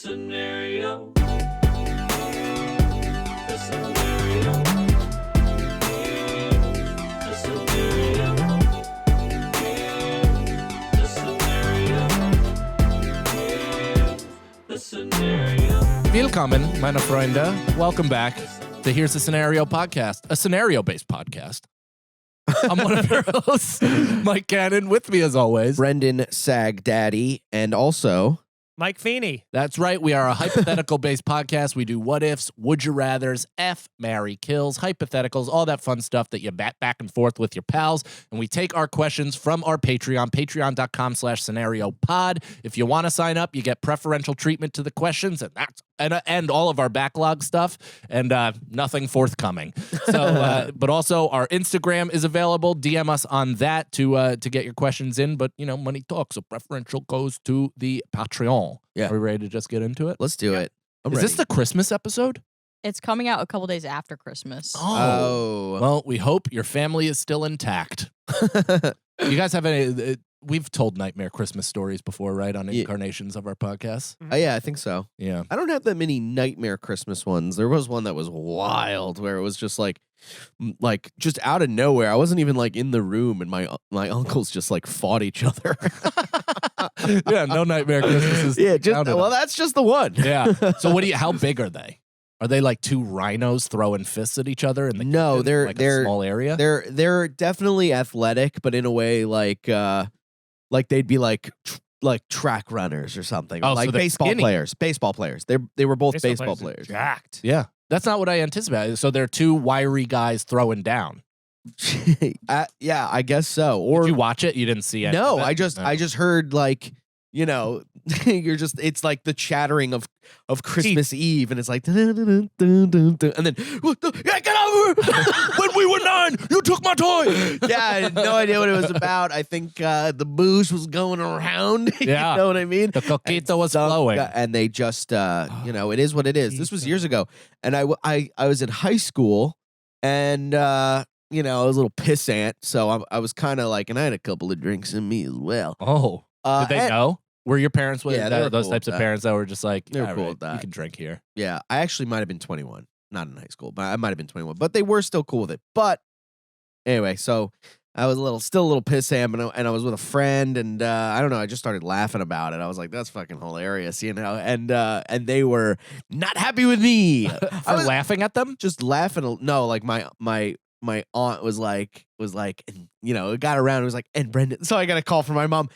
scenario. The scenario. The scenario. The scenario. The scenario. Willkommen, meine Freunde. Welcome back to Here's the Scenario podcast, a scenario-based podcast. I'm one of your hosts, Mike Cannon. With me, as always, Brendan Sag Daddy, and also Mike Feeney. That's right. We are a hypothetical-based podcast. We do what-ifs, would-you-rathers, marry, kills, hypotheticals, all that fun stuff that you bat back and forth with your pals. And we take our questions from our Patreon, patreon.com/scenariopod. If you want to sign up, you get preferential treatment to the questions, and all of our backlog stuff, and nothing forthcoming. So, but also our Instagram is available. DM us on that to get your questions in. But you know, money talks, so preferential goes to the Patreon. Yeah. Are we ready to just get into it? let's do it. I'm Is ready. this the Christmas episode? It's coming out a couple days after Christmas. Oh. Well, we hope your family is still intact. You guys have any? We've told nightmare Christmas stories before, right? On incarnations of our podcast. Yeah, I think so. Yeah. I don't have that many nightmare Christmas ones. There was one that was wild where it was just like just out of nowhere. I wasn't even like in the room, and my uncles just like fought each other. Yeah, no nightmare Christmases. Yeah, counted on. that's just the one. Yeah. So how big are they? Are they like two rhinos throwing fists at each other in the No, kitchen, they're- like they're- a small area? They're definitely athletic, but in a way like they'd be like track runners or something. Oh, Or like so they're baseball skinny. players. Baseball players. They were both baseball players are players. Jacked. Yeah. That's not what I anticipated. So they're two wiry guys throwing down. Yeah, I guess so. Or Did you watch it? You didn't see it? no, I just heard like, you know, it's like the chattering of Christmas Eve, and it's like dun, dun, dun, dun, dun, dun, and then yeah, get over! When we were 9, you took my toy. Yeah, I had no idea what it was about. I think the booze was going around. Yeah. You know what I mean? The coquito was flowing. And they just you know, it is what it is. This was years ago, and I was in high school, and you know, I was a little pissant, so I was kind of like, and I had a couple of drinks in me as well. Oh. Did they and- know? Were your parents Yeah, they were those cool types with of that. parents that were just like, They were "All cool right, with that. you can drink here? Yeah, I actually might have been 21, not in high school, but I might have been 21. But they were still cool with it. But anyway, so I was still a little pissant, and I was with a friend, and I don't know, I just started laughing about it. I was like, "That's fucking hilarious," you know. And they were not happy with me For laughing at them? just laughing. No, like my aunt was like, and, you know, it got around. It was like, and Brendan. So I got a call from my mom.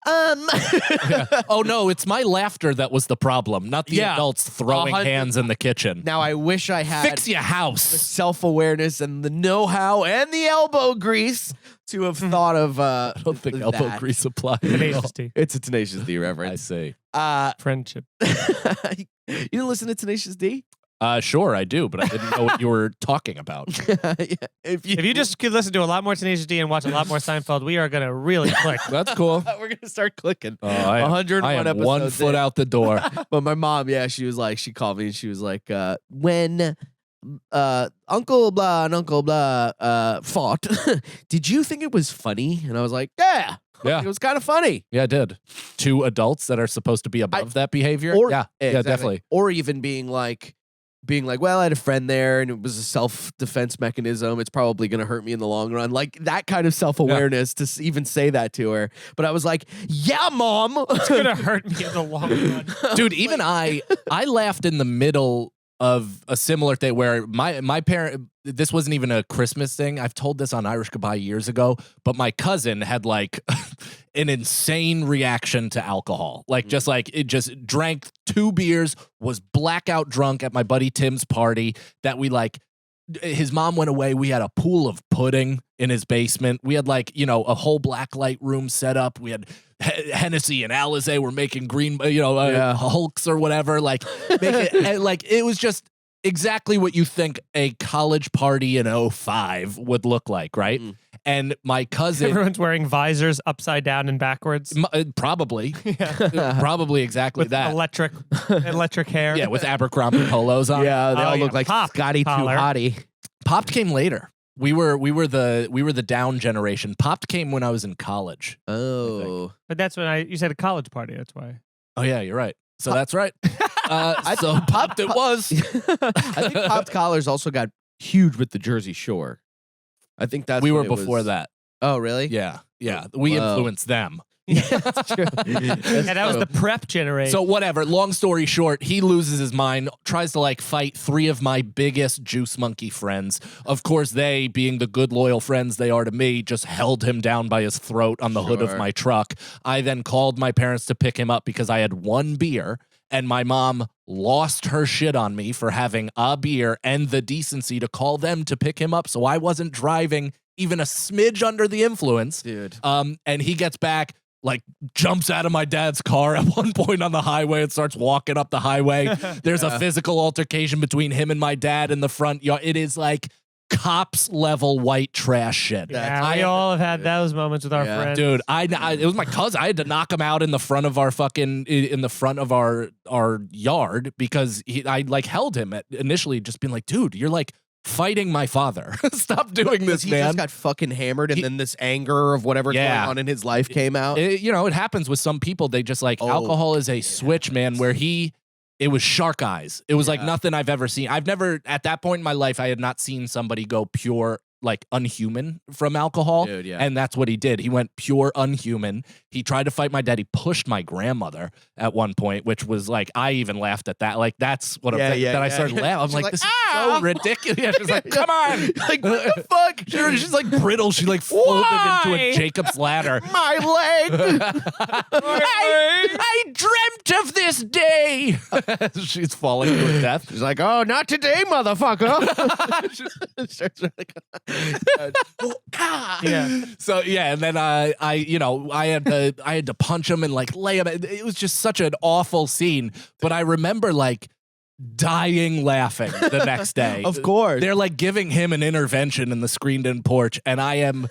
Yeah. Oh no, it's my laughter that was the problem, not the Yeah. adults throwing 100 hands in the kitchen. Now I wish I had Fix your the house. self-awareness and the know-how and the elbow grease to have thought of I don't think elbow that. grease applies. Tenacious D. It's a Tenacious D I reference. see. Friendship. You didn't listen to Tenacious D? Sure, I do, but I didn't know what you were talking about. Yeah, if If you just could listen to a lot more Tenacious D and watch a lot more Seinfeld, we are going to really click. That's cool. we're gonna start clicking. Oh, I 101 am 1 episodes foot in. out the door. But my mom, yeah, she called me and she was like, when Uncle Blah and Uncle Blah fought, did you think it was funny? And I was like, yeah. Yeah. It was kind of funny. Yeah, I did. Two adults that are supposed to be above that behavior. Or yeah, exactly. definitely. Or even being like, well, I had a friend there and it was a self-defense mechanism. It's probably going to hurt me in the long run. Like that kind of self-awareness to even say that to her. But I was like, yeah, Mom. It's going to hurt me in the long run. Dude, even I laughed in the middle of a similar thing where my parent, this wasn't even a Christmas thing. I've told this on Irish Goodbye years ago, but my cousin had like an insane reaction to alcohol. Like it just drank 2 beers, was blackout drunk at my buddy Tim's party that we like. His mom went away. We had a pool of pudding in his basement. We had like, you know, a whole black light room set up. We had Hennessy and Alizé were making green, Hulks or whatever. Like, it was just exactly what you think a college party in 2005 would look like, right? And my cousin, Everyone's wearing visors upside down and backwards. probably, Yeah. probably exactly With that. electric hair. Yeah, with Abercrombie polos on. Yeah, they Oh, all yeah. look like Pop Scotty Too collar. Hottie. Popped came later. We were the down generation. Popped came when I was in college. Oh. But that's when you said a college party. That's why. Oh yeah, you're right. So that's right. So popped it was. I think popped collars also got huge with the Jersey Shore. I think that's We what were it before was. that. Oh, really? Yeah. We Whoa. influenced them. Yeah, that's true. Yeah, that was the prep generation. So whatever. Long story short, he loses his mind, tries to like fight 3 of my biggest juice monkey friends. Of course, they, being the good loyal friends they are to me, just held him down by his throat on the hood of Sure. my truck. I then called my parents to pick him up because I had 1 beer. And my mom lost her shit on me for having a beer and the decency to call them to pick him up. So I wasn't driving even a smidge under the influence. Dude. And he gets back, like jumps out of my dad's car at one point on the highway and starts walking up the highway. There's a physical altercation between him and my dad in the front yard. It is like cops level white trash shit. yeah, we all have had those moments with our Yeah. friends. Dude, it was my cousin. I had to knock him out in the front of our our yard because I like held him at initially just being like, dude, you're like fighting my father. Stop doing this, He man. just got fucking hammered, and then this anger of whatever's Yeah. going on in his life came out. It happens with some people. They just like Oh, alcohol is a switch, man, where it was shark eyes. It was like Yeah. nothing I've ever seen. I've never, at that point in my life, I had not seen somebody go pure, like unhuman from alcohol. Dude, yeah. And that's what he did. He went pure unhuman. He tried to fight my dad. He pushed my grandmother at one point, which was like, I even laughed at that. Like, that's what I'm saying. Then I started laughing. I'm She's like, like, this "Ah!" is so ridiculous. Yeah, she's like, come on. Like, what the fuck? She's like brittle. She like folded into Why? a Jacob's ladder. My leg. I dreamt of this day. She's falling to her death. She's like, oh, not today, motherfucker. Yeah. So yeah, and then I had to punch him and like lay him. It was just such an awful scene. But I remember like dying laughing the next day. Of course. They're like giving him an intervention in the screened-in porch, and I am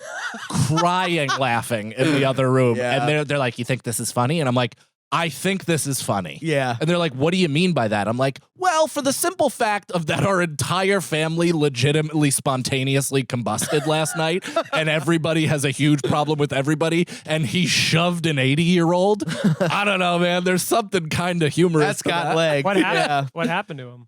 crying laughing in the other room. Yeah. And they're like, "You think this is funny?" And I'm like, I think this is funny. Yeah. And they're like, what do you mean by that? I'm like, well, for the simple fact of that our entire family legitimately spontaneously combusted last night, and everybody has a huge problem with everybody, and he shoved an 80-year-old. I don't know, man. There's something kind of humorous. That's to got that. legs. What happened? Yeah. What happened to him?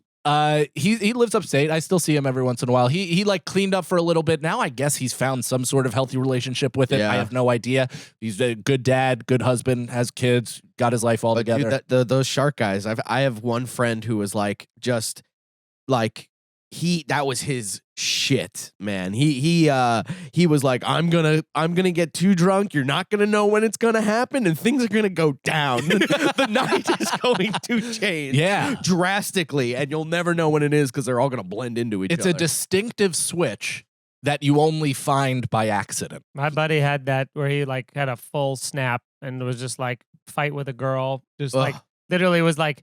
He lives upstate. I still see him every once in a while. He like cleaned up for a little bit. Now I guess he's found some sort of healthy relationship with it. Yeah. I have no idea. He's a good dad, good husband, has kids, got his life all But together. dude, those shark guys. I have one friend who was like just like that was his shit, man. He was like, I'm gonna get too drunk. You're not gonna know when it's gonna happen, and things are gonna go down. The night is going to change, Yeah. drastically, and you'll never know when it is because they're all gonna blend into each It's other. a distinctive switch that you only find by accident. My buddy had that where he like had a full snap and was just like fight with a girl, just like Ugh. literally was like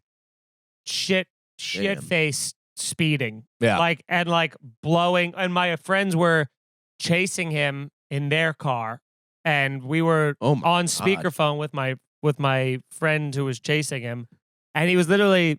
shit Damn. face speeding, Yeah. like and like blowing. And my friends were chasing him in their car, and we were Oh my on God. speakerphone with my friend who was chasing him, and he was literally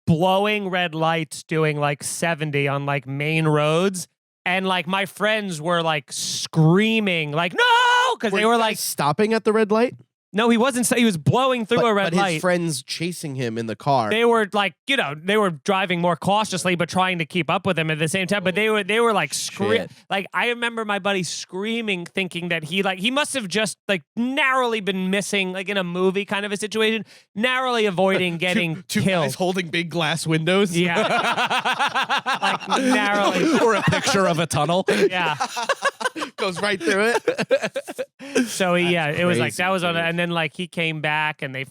blowing red lights, doing like 70 on like main roads. And like my friends were like screaming, like no, because they you were guys like, stopping at the red light. no, he wasn't. He was blowing through a red but light. his friends chasing him in the car. They were like, they were driving more cautiously, but trying to keep up with him at the same time. But they were like Shit. like I remember my buddy screaming, thinking that he must have just like narrowly been missing, like in a movie kind of a situation, narrowly avoiding getting two killed. guys holding big glass windows. Yeah, like narrowly. Or a picture of a tunnel. Yeah. Goes right through it. So it was like crazy, that was on, dude. and then like he came back and they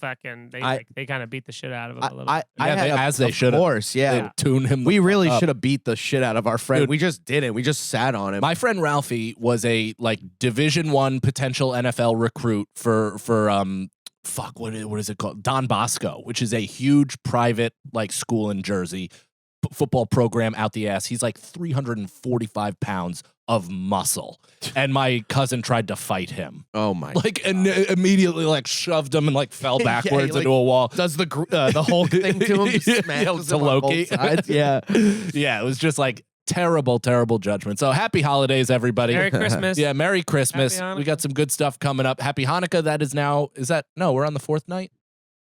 I- kind of beat the shit out of him a little. I Yeah, had as they should Of have. course, yeah. They tune him. We really up. should have beat the shit out of our friend. Dude. We just didn't. We just sat on him. My friend Ralphie was a like Division I potential NFL recruit for what is it called? Don Bosco, which is a huge private like school in Jersey, football program out the ass. He's like 345 pounds of muscle, and my cousin tried to fight him, oh my! like and immediately like shoved him and like fell Yeah, he, backwards like, into a wall. Does the Hulk thing to him? Just Yeah, smashes to him on both Loki. sides. Yeah. Yeah, it was just like terrible judgment. So happy holidays, everybody. Merry Christmas. Yeah, Merry Christmas. Happy We got some good stuff coming up. Happy Hanukkah. We're on the 4th night?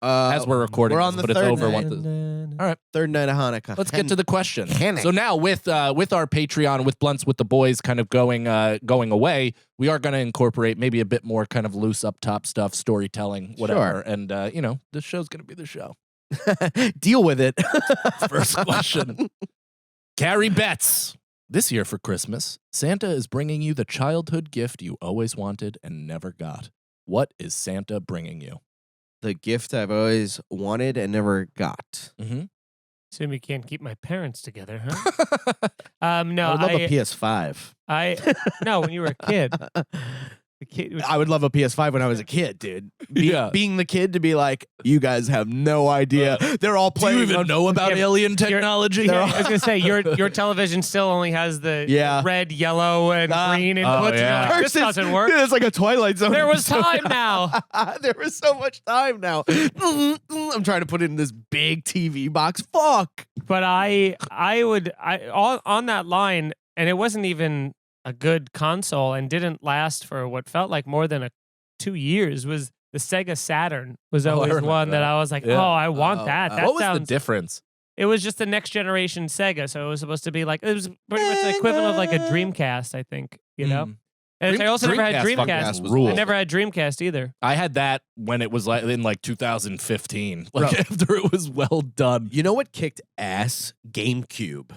as we're recording. we're this, on the but it's third over. night. Third night of Hanukkah. Let's get to the question. Panic. So now with our Patreon, with Blunts with the Boys kind of going away, we are going to incorporate maybe a bit more kind of loose up top stuff, storytelling, whatever. Sure. And this show's going to be the show. Deal with it. First question. Carrie Betts. This year for Christmas, Santa is bringing you the childhood gift you always wanted and never got. What is Santa bringing you? The gift I've always wanted and never got. Mm-hmm. Assume you can't keep my parents together, huh? No, I would love a PS5. No, when you were a kid. The kid I would love a PS5 when I was a kid, dude. Yeah. Being the kid to be like, you guys have no idea. They're all Do playing. you even know about Yeah, alien technology? I was gonna say your television still only has the Yeah. red, yellow, and green inputs. yeah. You're like, this doesn't work. Dude, it's like a Twilight Zone. There was episode. time now. There was so much time now. I'm trying to put it in this big TV box. Fuck. But I would on that line, and it wasn't even a good console and didn't last for what felt like more than 2 years, was the Sega Saturn was Oh, I always remember one that that. I was like, Yeah. oh, I want Oh, that. oh. That What was the sounds. difference? It was just the next generation Sega, so it was supposed to be like, it was pretty much the equivalent of like a Dreamcast, I think. You know. Mm. And I also never had Dreamcast fucking Dreamcast. was ruled. I never had Dreamcast either. I had that when it was like in like 2015, like Bro. after it was well done. You know what kicked ass? GameCube.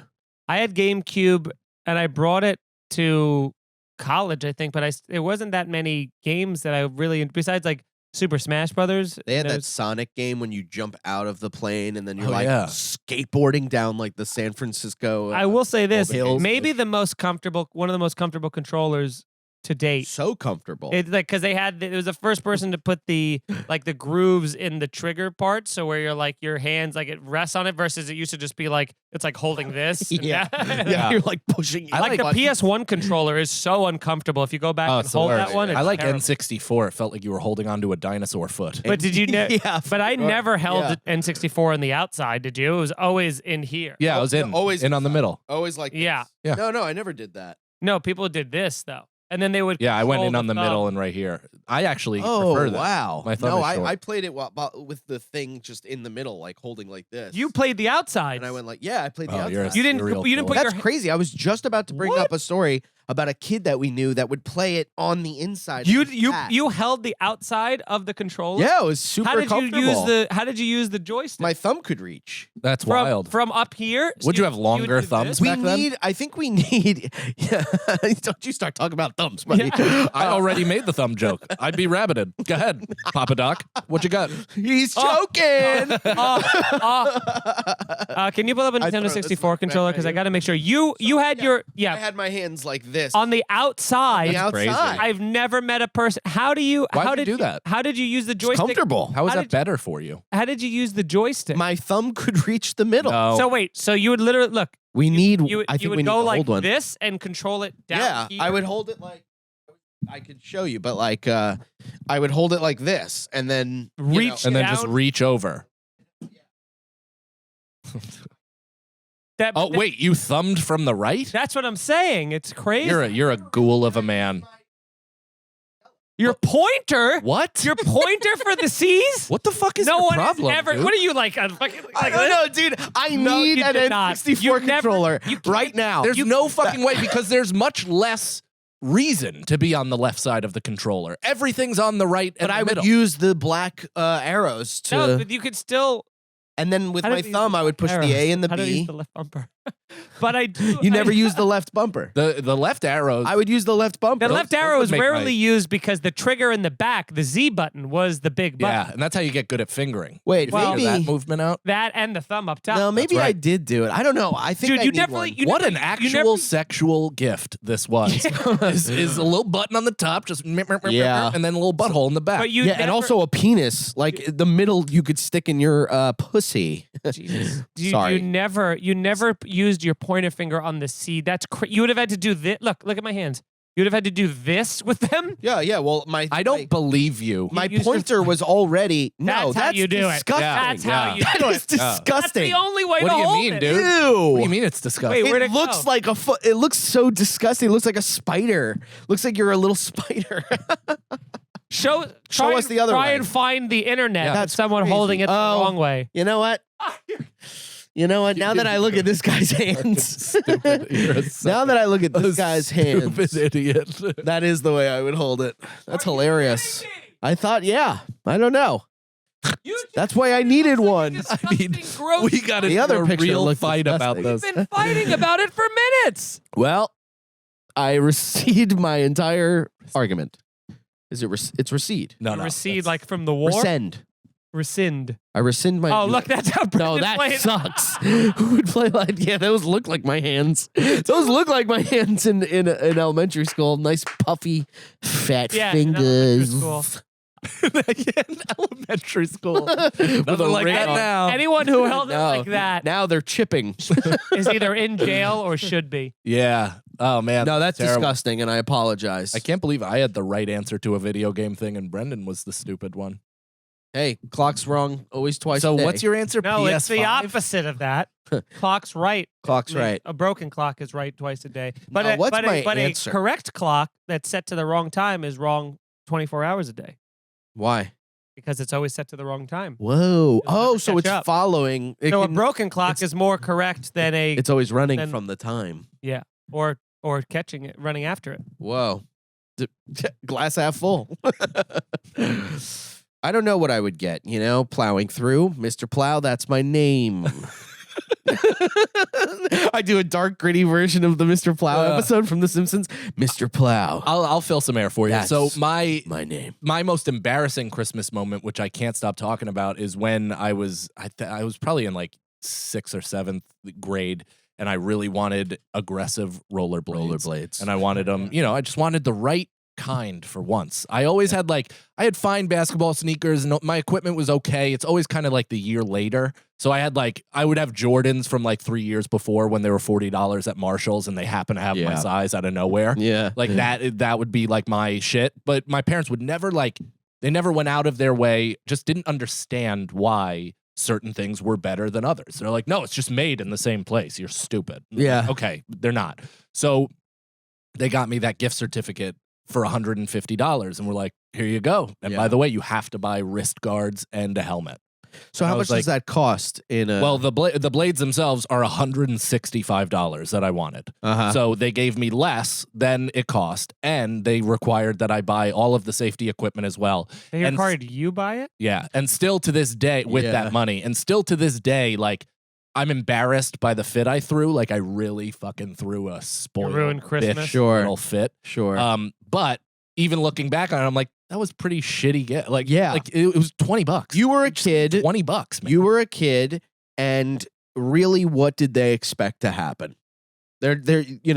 I had GameCube, and I brought it to college, I think, but there wasn't that many games that I really, besides like Super Smash Brothers. They had that there's- Sonic game when you jump out of the plane and then you're Oh, like yeah. skateboarding down like the San Francisco. I will say this: the hills. maybe one of the most comfortable controllers to date. so comfortable. It's like because it was the first person to put the grooves in the trigger part, so where you're like your hands like it rests on it versus it used to just be like it's like holding this. and yeah. that. yeah, you're like pushing. I Like the button. PS1 controller is so uncomfortable. If you go back and so hold hard. that one, it's I like terrible. N64. It felt like you were holding onto a dinosaur foot. But did you? Yeah, But I sure. never held Yeah. the N64 on the outside. Did you? It was always in here. Yeah, I was in, always in on the middle. Always like Yeah. Yeah. No, I never did that. No, people did this though, and then they would. Yeah, I went in control on the thumb. middle and right here. I actually Oh prefer that. wow! My thumb no, is short. I played it with the thing just in the middle, like holding like this. You played the outside. and I went like, yeah, I played the Oh, you're a outside. You didn't. serial You didn't put killer. That's your. crazy. I was just about to bring What? up a story about a kid that we knew that would play it on the inside. of his hat. You held the outside of the controller. Yeah, it was super How did you comfortable. use the? How did you use the joystick? My thumb could reach. That's from, wild. from up here. So Would you have would longer do thumbs this? We back then? need. I think we need. Yeah, don't you start talking about thumbs, buddy. I already made the thumb joke. I'd be rabbited. Go ahead, Papa Doc. What you got? He's Oh. choking. Can you pull up a I throw Nintendo this 64 back controller? right Because I here. got to make sure you had your I had my hands like this on the outside. on the outside. crazy. I've never met a person. How do you? Why'd how you did do that? How did you use the It's joystick? comfortable. How is How that did you- better for you? How did you use the joystick? My thumb could reach the middle. No. So wait, so you would literally look. We need. You I think would we need go to like hold one. this and control it down. Yeah, here. I would hold it like. I could show you, but like, I would hold it like this, and then you know- Reach And then just down. reach over. That, Oh wait, you thumbed from the right? that's what I'm saying. It's crazy. You're a ghoul of a man. Your pointer. What? Your pointer for the C's. What the fuck is No your one problem? has ever. dude? What are you like? A fucking, I like don't this? know, dude. I No, need you an did not. N64 You never- controller you can't- right now. There's no fucking way because there's much less reason to be on the left side of the controller. Everything's on the right and But I the would middle. use the black arrows to, No, but you could still. and then with How my did you use thumb, the I would push arrows? the A and the How do I use B. the left bumper? But I do. You never I, use the left bumper. the left arrows. I would use the left bumper. The left those arrow would is make rarely my- used because the trigger in the back, the Z button, was the big button. yeah, and that's how you get good at fingering. Wait, You figure maybe that movement out. That and the thumb up top. no, maybe right. I did do it. I don't know. I think Dude, I you need never. one. You What never, an you actual never- sexual gift this was. is a little button on the top, just Yeah. and then a little butthole in the back. But you Yeah, never, and also a penis, like the middle you could stick in your pussy. Jesus. Sorry. You never used your pointer finger on the C. That's you would have had to do this. Look at my hands. You would have had to do this with them. Yeah. Well, I don't believe you. My You use your- pointer was already. No, That's how you do it. disgusting. That's how you That do is it. disgusting. That's the only way What to do you hold mean, it. dude? Ew. What do you mean it's disgusting? Wait, where'd It it looks go? like a foot. It looks so disgusting. It looks like a spider. Looks like you're a little spider. show Show us the other try way. and find the internet. Yeah. That's someone crazy. holding it the Oh. wrong way. You know what? You know what? Now that I look at this guy's hands, Stupid. You're a now that I look at this guy's hands, stupid idiot. that is the way I would hold it. That's hilarious. I thought, yeah, I don't know. That's why I needed one. I mean, we got The into other a picture real looked fight about disgusting. this. Been fighting about it for minutes. Well, I recede my entire argument. Is it? It's recede. No, Recede that's- like from the war. Rescind. Rescind. I rescind my. Oh, look, that's how No, Brendan that played. sucks. Who would play like? Yeah, those look like my hands. Those look like my hands in elementary school. Nice puffy, fat Yeah, in elementary fingers. school. in elementary school. With Nothing a like ring that on. now. Anyone who held it No. like that Now they're chipping. is either in jail or should be. Yeah. Oh man. No, that's terrible. disgusting, and I apologize. I can't believe I had the right answer to a video game thing, and Brendan was the stupid one. Hey, clock's wrong. Always twice. So a day. what's your answer? No, it's the PS5? opposite of that. Clock's right. Clock's I mean, right. A broken clock is right twice a day. But, Now, a, what's but, my a, but answer? a correct clock that's set to the wrong time is wrong 24 hours a day Why? because it's always set to the wrong time. Whoa. It'll Oh, never so catch it's up. following. It So a can- broken clock is more correct than a it's always running then- from the time. or catching it, running after it. Whoa. Glass half full. I don't know what I would get, plowing through. Mr. Plow, that's my name. I do a dark, gritty version of the Mr. Plow episode from The Simpsons. Mr. Plow, I'll fill some air for you. That's So my name. most embarrassing Christmas moment, which I can't stop talking about, is when I was probably in like 6th or 7th grade, and I really wanted aggressive rollerblades. And I wanted them, I just wanted the right kind for once. I always had I had fine basketball sneakers and my equipment was okay. It's always kind of like the year later. So I had I would have Jordans from 3 years before when they were $40 at Marshall's and they happen to have my Yeah. size out of nowhere. Yeah. That would be my shit. But my parents would never they never went out of their way, just didn't understand why certain things were better than others. They're like, no, it's just made in the same place. You're stupid. Yeah. Okay, they're not. So they got me that gift certificate for $150 and we're like, here you go. And by the way, you have to buy wrist guards and a helmet. So And how I much was does that cost in a... Well, the blades themselves are $165 that I wanted. uh-huh. So they gave me less than it cost, and they required that I buy all of the safety equipment as well. They And required you buy it? Yeah, and still to this day, with Yeah. that money, and still to this day, I'm embarrassed by the fit I threw. I really fucking threw a spoiled ruined Christmas? bitch Sure. little fit. Sure. But even looking back on it, I'm like, that was pretty shitty. Yeah. It was $20. you were a kid. $20, man. You were a kid, and really, what did they expect to happen? They're I Expected you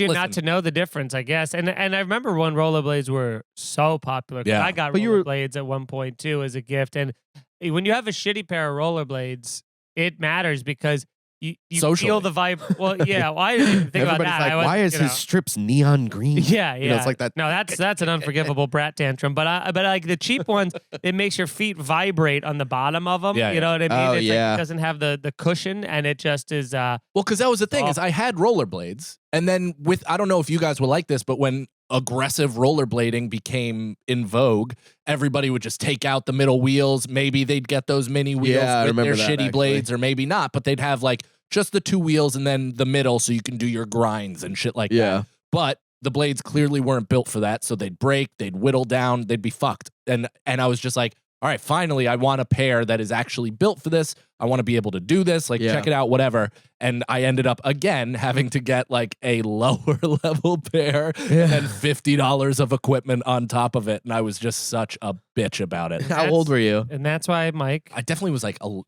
not to listen, know the difference, I guess. And I remember when rollerblades were so popular. 'Cause Yeah. I got But you were- rollerblades at one point too as a gift. And when you have a shitty pair of rollerblades, it matters because you Socially. feel the vibe. Well, yeah, well, I didn't even think about everybody's that. like, I was, why is you his know, strips neon green? Yeah, yeah. It's like that. No, that's an unforgivable brat tantrum. But the cheap ones, it makes your feet vibrate on the bottom of them. Yeah, you know what I mean? Oh, It's yeah. it doesn't have the cushion, and it just is. well, because that was the thing Oh. is I had rollerblades, and then I don't know if you guys were like this, but when aggressive rollerblading became in vogue, everybody would just take out the middle wheels. Maybe they'd get those mini wheels Yeah, I with their remember that, shitty actually. blades, or maybe not, but they'd have just the 2 wheels and then the middle so you can do your grinds and shit like that. Yeah. But the blades clearly weren't built for that, so they'd break, they'd whittle down, they'd be fucked. And I was just like, all right, finally, I want a pair that is actually built for this. I want to be able to do this, Yeah. check it out, whatever. And I ended up again having to get a lower level pair and $50 of equipment on top of it. And I was just such a bitch about it. How old were you? and that's why, Mike. I definitely was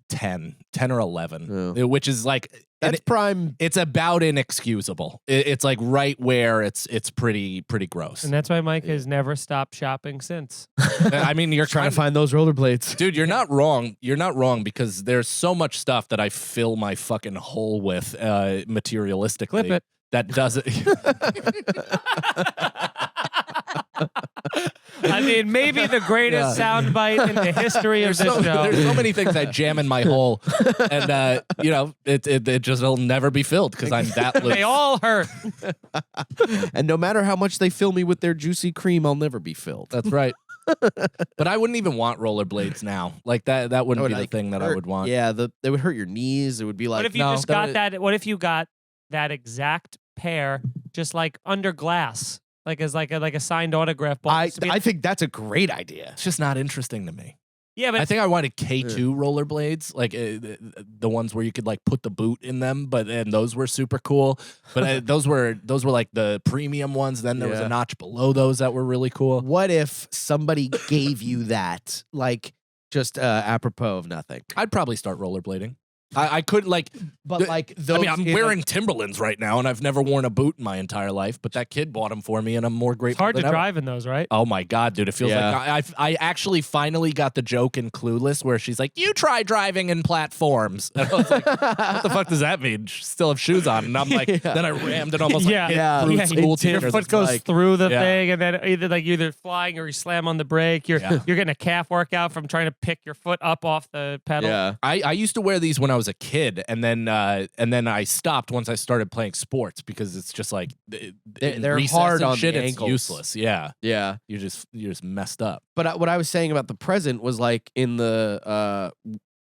10 or 11, Oh. which is That's prime. it's about inexcusable. It's right where it's pretty gross. And that's why Mike has never stopped shopping since. I mean, you're Trying to find those rollerblades. dude, you're not wrong. You're not wrong because there's so much stuff that I fill my fucking hole with materialistically. Clip it. That doesn't. I mean, maybe the greatest soundbite in the history of this show. There's so many things I jam in my hole, and it just will never be filled because I'm that loose. They all hurt. And no matter how much they fill me with their juicy cream, I'll never be filled. That's right. But I wouldn't even want rollerblades now. Like that wouldn't would, be the like, thing that I hurt. would want. Yeah, they would hurt your knees. It would be like, What if you no, just that got would- that? What if you got that exact pair just like under glass, like as like a signed autograph ball? I Just to be- I think that's a great idea. It's just not interesting to me. yeah, but I think I wanted K2 rollerblades, like the ones where you could like put the boot in them, and those were super cool. But those were like the premium ones. Then there was Yeah. a notch below those that were really cool. What if somebody gave you that, like, just apropos of nothing? I'd probably start rollerblading. I couldn't like. But like, those I mean, I'm in a- wearing Timberlands right now, and I've never worn a boot in my entire life. But that kid bought them for me, and I'm more it's grateful. hard to than ever. drive in those, right? Oh my god, dude! It feels Yeah. like I actually finally got the joke in Clueless where she's like, "You try driving in platforms." And I was like, "What the fuck does that mean?" Still have shoes on, and I'm like, Yeah. then I rammed it almost Yeah. like hit Yeah. through Yeah. school It's teachers. Your foot It's goes like- through the Yeah. thing, and then either you're flying or you slam on the brake. You're Yeah. you're getting a calf workout from trying to pick your foot up off the pedal. Yeah. I used to wear these when I was a kid, and then I stopped once I started playing sports because it's just like in They're recess hard and on shit. the It's ankles. useless. Yeah, Yeah. you're just messed up. But what I was saying about the present was like in the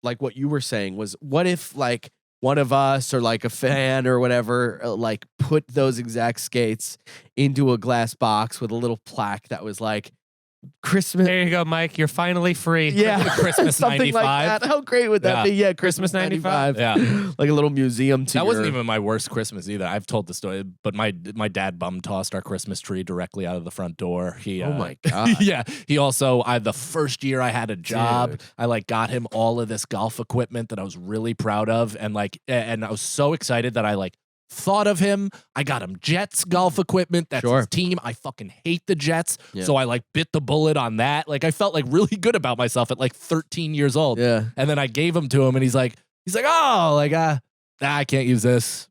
like what you were saying was, what if like one of us or like a fan or whatever like put those exact skates into a glass box with a little plaque that was like Christmas. There you go, Mike. You're finally free. Yeah, Christmas something 95. like that. How great would that Yeah. be? Yeah, Christmas Christmas 95. 95. Like a little museum to That wasn't your- even my worst Christmas either. I've told the story, but my dad bum tossed our Christmas tree directly out of the front door. He, Oh my God. yeah. He also, the first year I had a job, Dude. I like got him all of this golf equipment that I was really proud of, and I was so excited that I like thought of him. I got him Jets golf equipment. That's Sure. his team. I fucking hate the Jets, Yeah. so I like bit the bullet on that. Like I felt like really good about myself at like 13 years old. Yeah. And then I gave them to him, and he's like, oh, like, nah, I can't use this.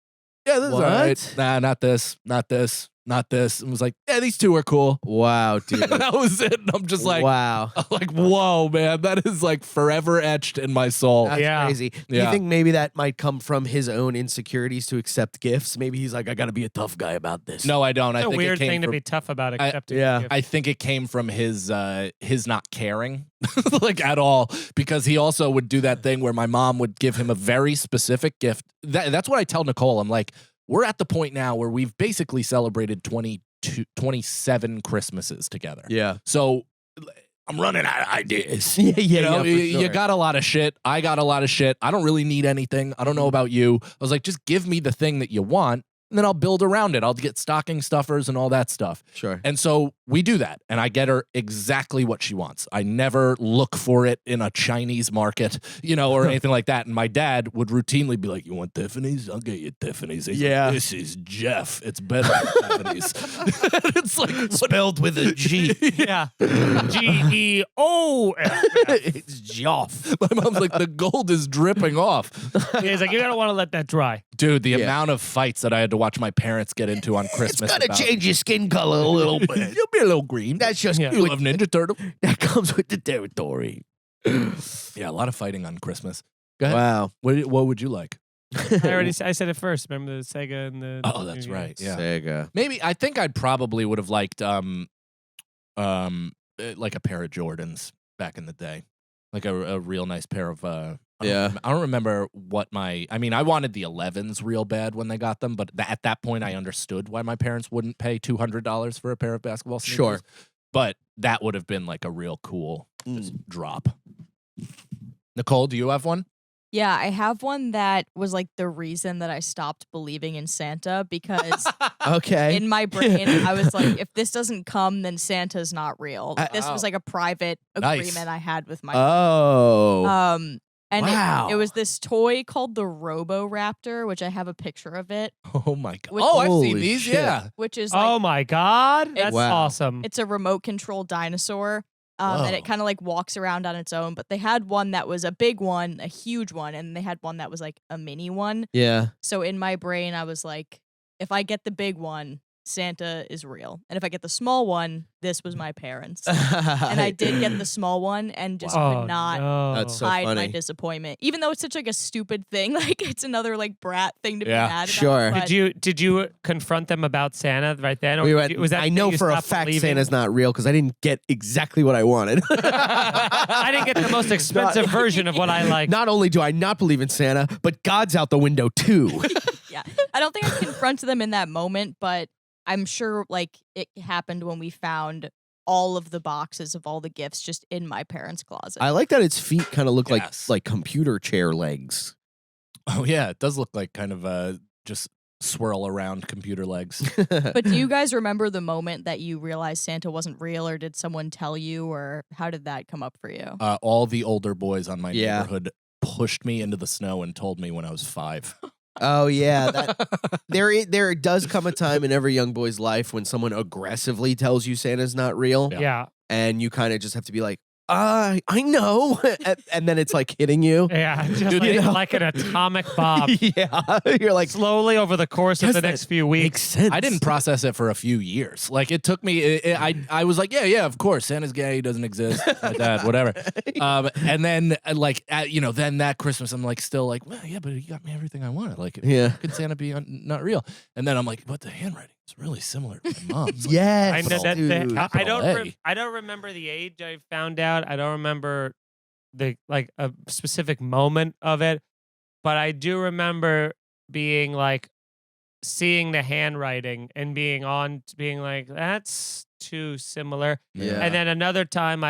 Yeah, this is all What? right. Nah, not this, not this, not this. And was like, yeah, these two are cool. Wow, dude. And that was it. And I'm just like, wow. I'm like, whoa, man, that is like forever etched in my soul. That's Yeah. crazy. Do Yeah. you think maybe that might come from his own insecurities to accept gifts? Maybe he's like, I got to be a tough guy about this. No, I don't. It's I a think weird it came thing to from, be tough about accepting. yeah. a gift. I think it came from his not caring, like at all, because he also would do that thing where my mom would give him a very specific gift. That's what I tell Nicole. I'm like, we're at the point now where we've basically celebrated 27 Christmases together. Yeah. So I'm running out of ideas. Yeah, You know, for you sure. got a lot of shit. I got a lot of shit. I don't really need anything. I don't know about you. I was like, just give me the thing that you want, and then I'll build around it. I'll get stocking stuffers and all that stuff. Sure. And so we do that, and I get her exactly what she wants. I never look for it in a Chinese market, or anything like that. And my dad would routinely be like, "You want Tiffany's? I'll get you Tiffany's." He's like, Yeah. this is Jeff. It's better than Tiffany's. It's like what- Spelled with a G. yeah. GEOF. It's Joff. my mom's like, the gold is dripping off. He's like, you don't want to let that dry. Dude, the Yeah. amount of fights that I had to watch my parents get into on Christmas. Gotta about- change your skin color a little bit. You'll be a little green. That's just Yeah. You love Ninja Turtle. that comes with the territory. Yeah, a lot of fighting on Christmas. Go ahead. Wow. What would you like? I said it first. Remember the Sega and the. Oh, that's right. Yeah. Sega. Maybe I think I'd probably would have liked like a pair of Jordans back in the day, like a real nice pair of. Yeah. I don't remember what I wanted the 11s real bad when they got them, but at that point I understood why my parents wouldn't pay $200 for a pair of basketball sneakers. Sure. But that would have been like a real cool just Mm. drop. Nicole, do you have one? Yeah, I have one that was like the reason that I stopped believing in Santa because Okay. in my brain I was like, if this doesn't come, then Santa's not real. Like, this was like a private Nice. agreement I had with my Oh. and Wow. it was this toy called the Robo Raptor, which I have a picture of it, Oh my god! Which- Oh, I've seen Holy these. shit. Yeah. which is like Oh my God. That's Wow. awesome. it's a remote controlled dinosaur. And Whoa. it kind of like walks around on its own, but they had one that was a big one, a huge one, and they had one that was like a mini one. Yeah. So in my brain, I was like, if I get the big one, Santa is real. And if I get the small one, this was my parents. And I did get the small one and just Oh, could not no. That's so hide my funny. disappointment. Even though it's such like a stupid thing, like it's another like brat thing to Yeah. be mad about. Sure. but- Did you confront them about Santa right then? Or We did went, you- was that I the know thing you for a stopped fact believing? Santa's not real because I didn't get exactly what I wanted. I didn't get the most expensive version of what I like. Not only do I not believe in Santa, but God's out the window too. Yeah. I don't think I confronted them in that moment, but I'm sure like it happened when we found all of the boxes of all the gifts just in my parents' closet. I like that its feet kind of look Yes. like computer chair legs. Oh yeah, it does look like kind of just swirl around computer legs. But do you guys remember the moment that you realized Santa wasn't real, or did someone tell you, or how did that come up for you? All the older boys on my Yeah. neighborhood pushed me into the snow and told me when I was 5. Oh yeah, there does come a time in every young boy's life when someone aggressively tells you Santa's not real, Yeah. and you kind of just have to be like, I know, and then it's like hitting you. Yeah. Just Dude, like, you know- like an atomic bomb. Yeah, you're like, Slowly over the course of Yes, the that next few makes weeks. sense. I didn't process it for a few years. Like it took me. I was like, yeah, of course, Santa's gay, he doesn't exist. My dad, whatever. And then then that Christmas, I'm like still like, well, yeah, but he got me everything I wanted. Like, Yeah. how could Santa be not real? And then I'm like, but the handwriting is really similar to my mom's. Like, Yes, I know that. dude. I don't. Capital A. I don't remember the age I found out. I don't remember the like a specific moment of it, but I do remember being like seeing the handwriting and being like, that's too similar. Yeah. And then another time,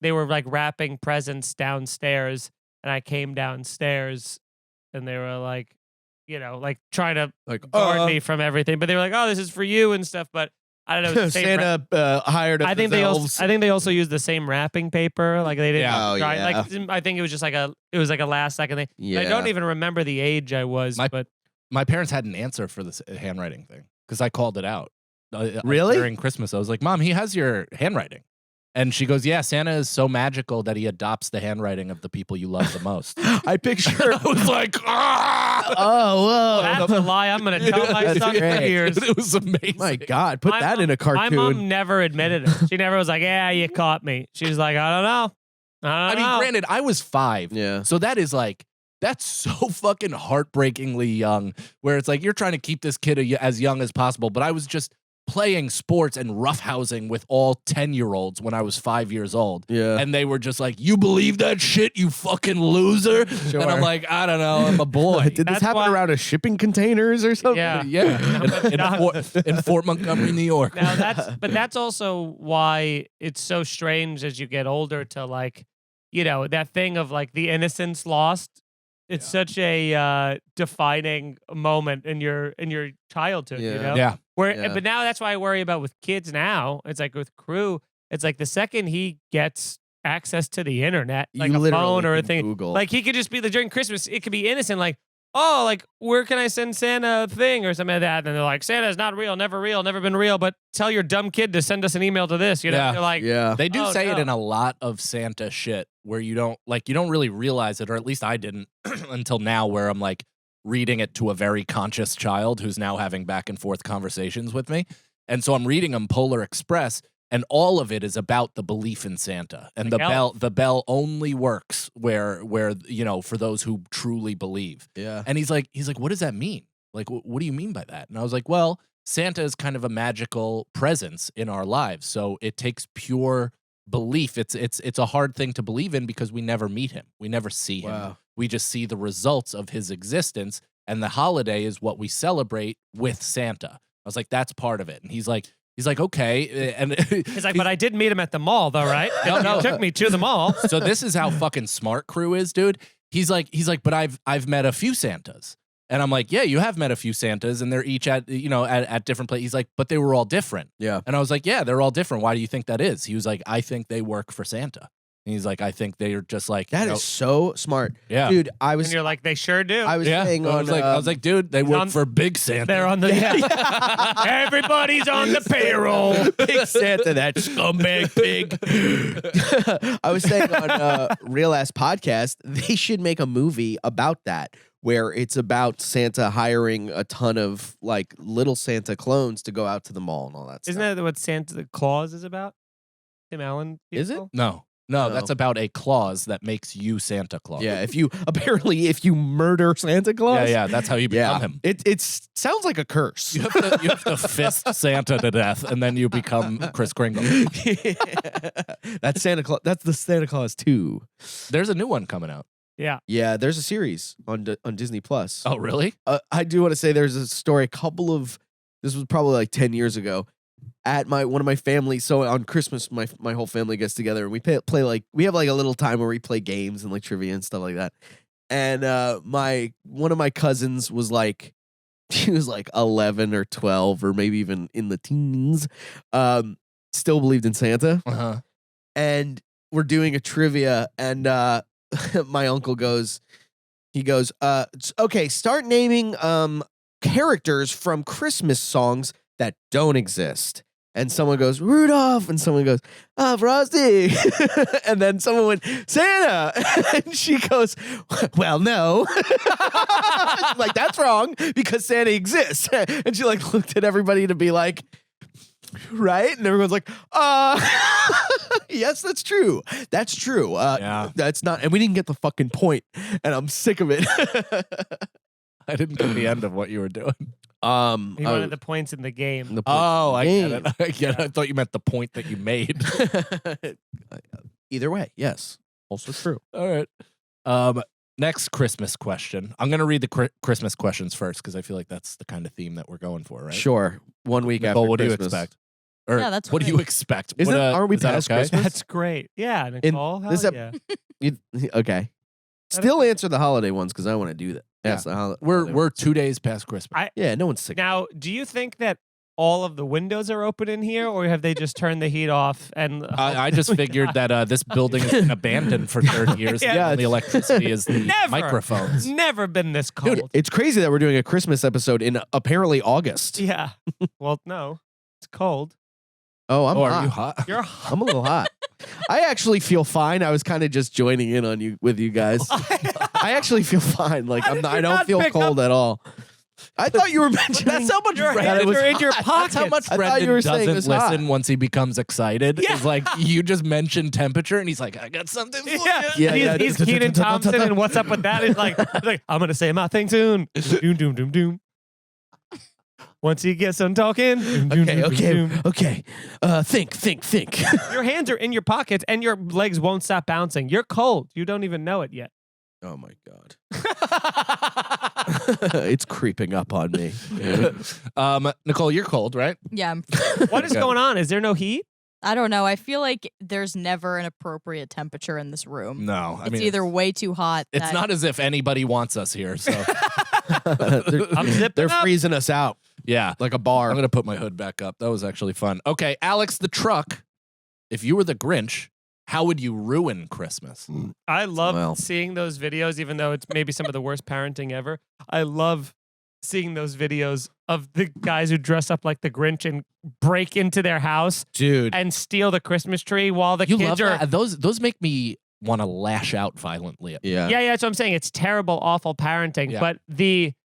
they were like wrapping presents downstairs, and I came downstairs, and they were like, like trying to like guard me from everything. But they were like, "Oh, this is for you" and stuff. But I don't know. it's the same Santa hired us. I think they also used the same wrapping paper. Like they didn't. Yeah. Oh, try, yeah. Like I think it was just like a last second thing. Yeah. I don't even remember the age I was. But My parents had an answer for this handwriting thing because I called it out. Really? During Christmas, I was like, Mom, he has your handwriting. And she goes, yeah, Santa is so magical that he adopts the handwriting of the people you love the most. I picture. I was like, ah! Oh, whoa. that's a lie. I'm gonna tell my That's son for great. years. It was amazing. My God, put My that mom- in a My mom cartoon. never admitted it. She never was like, "Yeah, you caught me." She's like, "I don't know. I mean, granted, I was 5. Yeah. So that is like, that's so fucking heartbreakingly young, where it's like you're trying to keep this kid as young as possible. But I was just playing sports and roughhousing with all 10-year-olds when I was 5 years old. Yeah. And they were just like, you believe that shit, you fucking loser? And I'm Sure. like, I don't know, I'm a boy. Did this That's happen why- around a shipping containers or something? Yeah. Yeah. In Fort Montgomery, New York. Now that's also why it's so strange as you get older to like, that thing of like the innocence lost. It's such a defining moment in your childhood, Yeah. Yeah. Yeah. But now that's why I worry about with kids now. It's like with Crew, it's like the second he gets access to the internet, like You a literally phone or a can thing, Google. like he could just be during Christmas, it could be innocent, like, oh, like where can I send Santa a thing or something like that? And they're like, Santa's not real, never been real, but tell your dumb kid to send us an email to this. Yeah. They're like, yeah. They do Oh, say it no. in a lot of Santa shit where you don't really realize it, or at least I didn't until now, where I'm like reading it to a very conscious child who's now having back and forth conversations with me. And so I'm reading them Polar Express, and all of it is about the belief in Santa. And Like elf. the bell only works where for those who truly believe. Yeah. And he's like, what does that mean? Like, what do you mean by that? And I was like, well, Santa is kind of a magical presence in our lives. So it takes pure belief. It's a hard thing to believe in because we never meet him. We never see him. Wow. We just see the results of his existence. And the holiday is what we celebrate with Santa. I was like, that's part of it. And he's like, okay. And he's like, but I did meet him at the mall though, right? No. He took me to the mall. so this is how fucking smart Crew is, dude. He's like, but I've met a few Santas. And I'm like, yeah, you have met a few Santas, and they're each at different places. He's like, but they were all different. Yeah. And I was like, yeah, they're all different. Why do you think that is? He was like, I think they work for Santa. And he's like, I think they're just like That is so smart. yeah. Dude, I And was you're like, they sure do. I was yeah. saying I on was like, dude, they work on- for Big Santa. They're on the everybody's on the payroll. Big Santa, that scumbag pig. I was saying on Real Ass Podcast, they should make a movie about that, where it's about Santa hiring a ton of like little Santa clones to go out to the mall and all that Isn't stuff. that what Santa Claus is about? Tim Allen? Is it? people? No, No. that's about a clause that makes you Santa Claus. Yeah, if you murder Santa Claus. yeah, that's how you become him. It sounds like a curse. You have to fist Santa to death, and then you become Kris Kringle. That's Santa Claus. That's the Santa Claus 2. There's a new one coming out. Yeah. Yeah, there's a series on Disney Plus. Oh, really? I do want to say there's a story. This was probably like 10 years ago. At one of my family, so on Christmas, my whole family gets together and we play like we have like a little time where we play games and like trivia and stuff like that. And one of my cousins was like, she was like 11 or 12 or maybe even in the teens. Still believed in Santa. Uh-huh. And we're doing a trivia, and my uncle goes, okay, start naming characters from Christmas songs that don't exist. And someone goes, Rudolph, and someone goes, Frosty. And then someone went, Santa. And she goes, well, no. Like, that's wrong because Santa exists. And she like looked at everybody to be like, right? And everyone's like, yes, that's true. That's true. Yeah. That's not, and we didn't get the fucking point, and I'm sick of it. I didn't get the end of what you were doing. He wanted the points in the game. I get it. I get it. I thought you meant the point that you made. Either way, yes. Also true. All right. Next Christmas question. I'm going to read the Christmas questions first because I feel like that's the kind of theme that we're going for, right? Sure. 1 week Nicole, after what Christmas. do you expect? Or Yeah, that's what do you great. expect? Isn't- What, aren't we is that past okay? Christmas? That's great. Yeah, Nicole. Hell this yeah. Okay. Still answer the holiday ones because I want to do that. Yes, the holiday We're ones. 2 days past Christmas. Yeah, no one's sick. Now, do you think that all of the windows are open in here, or have they just turned the heat off? And I just figured that this building has been abandoned for 30 years. Yeah. And the electricity is the Never. microphones. Never been this cold. Dude, it's crazy that we're doing a Christmas episode in apparently August. Yeah. Well, no, it's cold. Oh, I'm Oh, hot. are you hot? You're hot. I'm a little hot. I actually feel fine. I was kind of just joining in on you with you guys. I actually feel fine. Like How did I you don't not feel pick cold at all. I thought you were mentioning That's how much your your hands hands are in your hot. pockets. That's how much I thought Brendan you were saying it doesn't was listen hot. once he becomes excited. Yeah. It's like you just mentioned temperature and he's like, I got something for Yeah, you. Yeah, he's Keenan Thompson, and what's up with that? He's like, I'm gonna say my thing soon. Doom, doom, doom, doom. Once he gets done talking, doom, doom, doom, doom, doom. Okay. Think. Your hands are in your pockets, and your legs won't stop bouncing. You're cold. You don't even know it yet. Oh my god. It's creeping up on me. Nicole, you're cold, right? Yeah, What is Okay. going on? Is there no heat? I don't know. I feel like there's never an appropriate temperature in this room. No. I It's mean, either way too hot. it's that- not as if anybody wants us here. So, I'm zipping They're up. freezing us out yeah. like a bar. I'm going to put my hood back up. That was actually fun. Okay, Alex the Truck. If you were the Grinch, how would you ruin Christmas? I love Well. seeing those videos, even though it's maybe some of the worst parenting ever. I love seeing those videos of the guys who dress up like the Grinch and break into their house Dude. and steal the Christmas tree while the You kids love are. that? Those make me want to lash out violently. Yeah. Yeah, that's what I'm saying. It's terrible, awful parenting. Yeah. But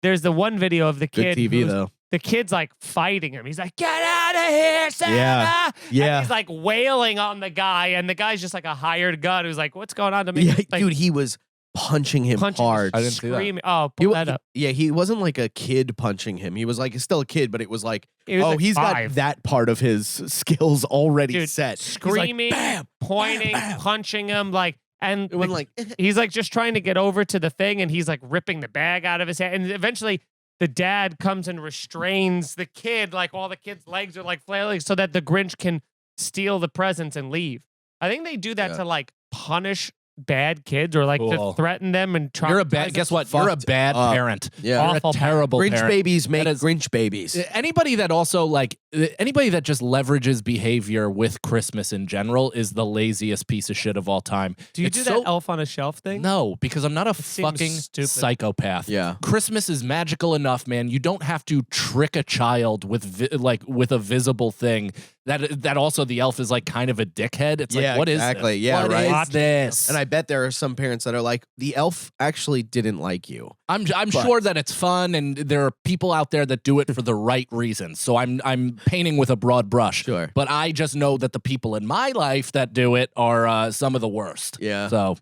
there's the one video of the Good kid. TV who's- though. The kid's like fighting him. He's like, "Get out of here, Santa!" Yeah. Yeah. And he's like wailing on the guy, and the guy's just like a hired gun who's like, "What's going on to me?" Yeah, Like, dude, he was punching him punching, hard. I didn't see that. screaming. Oh, He pull wa- that up. Yeah, he wasn't like a kid punching him. He was like still a kid, but it was like, It was oh, like he's 5. got that part of his skills already Dude, set. Screaming, He's like, bam, pointing, bam, bam. punching him, like, and It went the- like, he's like just trying to get over to the thing, and he's like ripping the bag out of his hand, and eventually the dad comes and restrains the kid, like while the kid's legs are like flailing, so that the Grinch can steal the presents and leave. I think they do that Yeah. to like punish bad kids or like Cool. to threaten them and try. You're a bad. Guess what? You're a fucked bad up. parent. yeah. You're a Awful terrible Grinch parent. babies make That is- Grinch babies. Anybody that also like anybody that just leverages behavior with Christmas in general is the laziest piece of shit of all time. Do you It's do so- that elf on a shelf thing? No, because I'm not a seems fucking stupid. psychopath. Yeah. Christmas is magical enough, man. You don't have to trick a child with with a visible thing. That also the elf is like kind of a dickhead. It's Yeah, like, what is exactly. this? Yeah, What right. is this? And I bet there are some parents that are like, the elf actually didn't like you. I'm But- sure that it's fun, and there are people out there that do it for the right reasons. So I'm painting with a broad brush. Sure. But I just know that the people in my life that do it are some of the worst. Yeah. So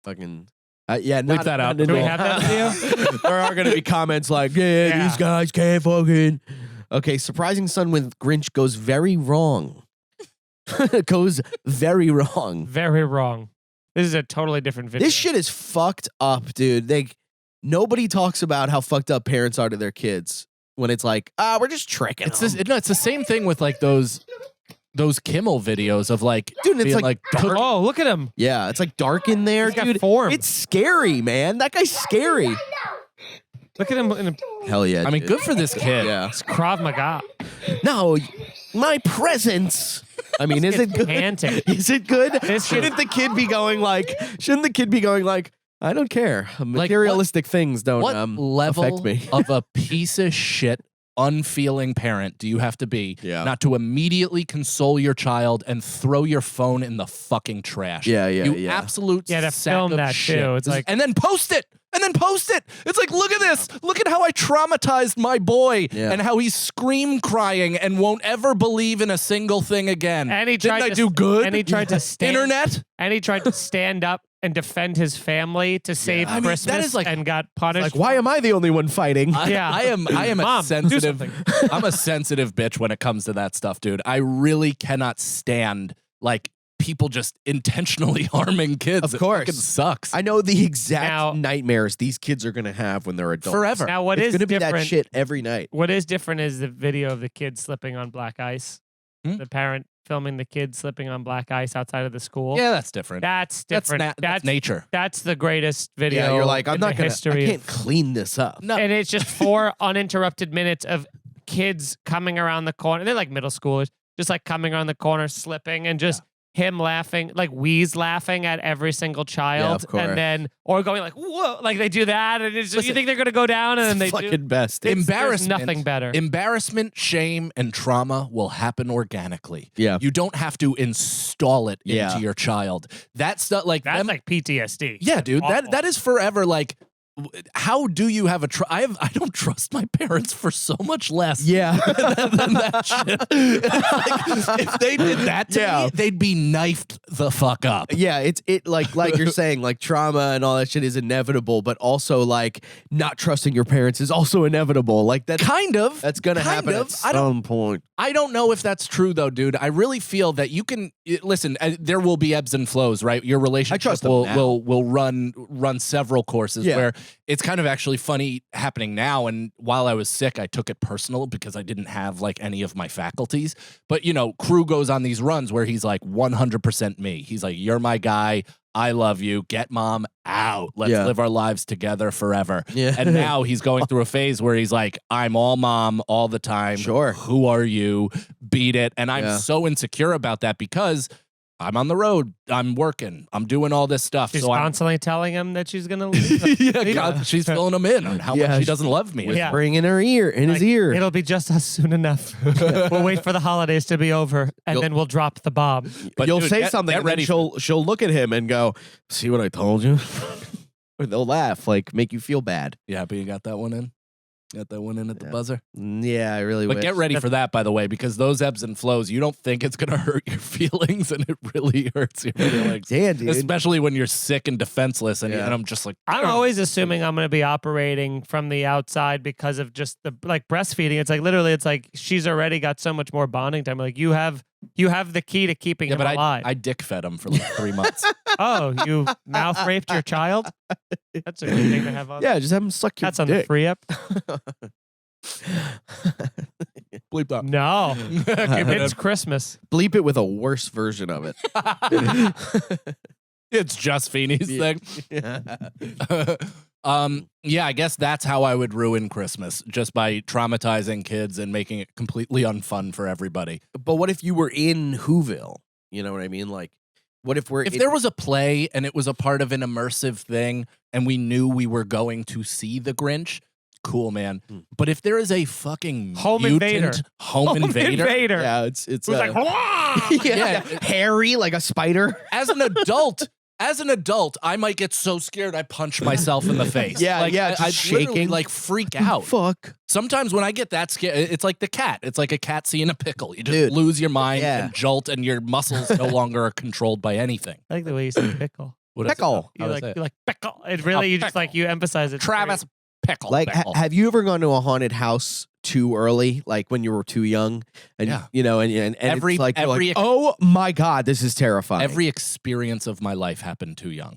Fucking. Yeah, Bleep not, that out. not Do we at have all. that video? There are going to be comments like, yeah, Yeah. these guys can't fucking. Okay, surprising son with Grinch goes very wrong. Goes very wrong. Very wrong. This is a totally different video. This shit is fucked up, dude. Nobody talks about how fucked up parents are to their kids when it's like, we're just tricking it's them. it's the same thing with like those Kimmel videos of like, Dude, it's being like dark. Oh, look at him. Yeah, it's like dark in there, He's got dude. form. It's scary, man. That guy's scary. Look at him in a Hell yeah. I mean, dude. good for this kid. Yeah. it's Krav Maga. No, my presence. I mean, is it good? Panting. Is it good? This kid- Shouldn't the kid be going like? I don't care. Like, Materialistic things don't What affect level me. of a piece of shit, unfeeling parent do you have to be Yeah. not to immediately console your child and throw your phone in the fucking trash? Yeah, yeah, you yeah. absolute Yeah, to sack film of that shit. too. It's like And then post it. It's like, look at this. Look at how I traumatized my boy Yeah. and how he's scream crying and won't ever believe in a single thing again. And he Didn't tried I to- do good? and he tried to stand Internet? and he tried to stand up and defend his family to save I mean, that Christmas is like- and got punished. Like, why am I the only one fighting? Yeah. I am a Mom, do sensitive something. I'm a sensitive bitch when it comes to that stuff, dude. I really cannot stand like people just intentionally harming kids. Of course. It fucking sucks. I know the exact Now- nightmares these kids are gonna have when they're adults. Forever. Now what It's is gonna be that different? shit every night. What is different is the video of the kid slipping on black ice. Hmm? The parent filming the kid slipping on black ice outside of the school. Yeah, that's different. That's That's different. that's nature. That's the greatest video. Yeah, you're like, I'm in not the gonna. history I can't clean this up. No. and it's just 4 uninterrupted minutes of kids coming around the corner. They're like middle schoolers, just like coming around the corner, slipping, and just him laughing, like Wheeze laughing at every single child, of course. and then or going like whoa, like they do that, and it's just, Listen, you think they're gonna go down, and then they Fucking do. best. There's Embarrassment. nothing better. Embarrassment, shame, and trauma will happen organically. Yeah. You don't have to install it Yeah. into your child. That stuff like That's them- like PTSD. Yeah, That's dude. awful. That is forever like how do you have a I don't trust my parents for so much less Yeah. than that shit. Like, if they did that to Yeah. me, they'd be knifed the fuck up. Yeah, it's like you're saying, like trauma and all that shit is inevitable, but also like not trusting your parents is also inevitable. Like that's Kind of. gonna kind happen of. at I don't some point. I don't know if that's true though, dude. I really feel that you can listen. There will be ebbs and flows, right? Your relationship trust them will, now. will run several courses Yeah. where it's kind of actually funny happening now. And while I was sick, I took it personal because I didn't have like any of my faculties. But you know, Crew goes on these runs where he's like 100% me. He's like, "You're my guy. I love you. Get mom out. Let's Yeah. live our lives together forever." Yeah. And now he's going through a phase where he's like, "I'm all mom all the time. Sure. Who are you? Beat it." And I'm Yeah. so insecure about that because I'm on the road. I'm working. I'm doing all this stuff. She's so I'm constantly telling him that she's gonna leave. yeah, God, she's filling him in on how Yeah, much she she- doesn't love me. Yeah. Bring in her ear, in his Like, ear. It'll be just us soon enough. We'll wait for the holidays to be over, and You'll- then we'll drop the bomb. But You'll dude, say get- something, get and then ready she'll look at him and go, "See what I told you?" Or they'll laugh, like make you feel bad. Yeah, but you got that one in. Got that one in at the Yeah. buzzer. Yeah, I really But wish. get ready for that, by the way, because those ebbs and flows, you don't think it's gonna hurt your feelings, and it really hurts your feelings. Damn, dude. Especially when you're sick and defenseless, and, Yeah. and I'm just like, I'm always assuming I'm going to be operating from the outside because of just the like breastfeeding. It's like literally, it's like she's already got so much more bonding time. Like you have the key to keeping yeah, him but alive. I dick fed him for like 3 months. Oh, you mouth raped your child? That's a good thing to have on. Yeah, just have him suck your That's on the dick. free app. Bleep that. No, Keep it it's in. Christmas. Bleep it with a worse version of it. It's just Feeney's Yeah. thing. Yeah, I guess that's how I would ruin Christmas, just by traumatizing kids and making it completely unfun for everybody. But what if you were in Whoville? You know what I mean? Like, what if we're If there was a play and it was a part of an immersive thing and we knew we were going to see the Grinch, cool, man. But if there is a fucking Home mutant invader. home invader, Yeah, it's Who's like, yeah, hairy like a spider. as an adult, I might get so scared I punch myself in the face. Yeah, like, yeah, just I literally, shaking. like freak out. Fuck. Sometimes when I get that scared, it's like the cat. It's like a cat seeing a pickle. You just Dude, lose your mind yeah. and jolt, and your muscles no longer are controlled by anything. I like the way you say pickle. What is it? Pickle. How You is like it? you like pickle. It really you just pickle. like you emphasize it. Travis Pickle. Like, Pickle. have you ever gone to a haunted house too early, like when you were too young, and Yeah. you know, and Every- it's like, you're every- like, oh my god, this is terrifying. Every experience of my life happened too young.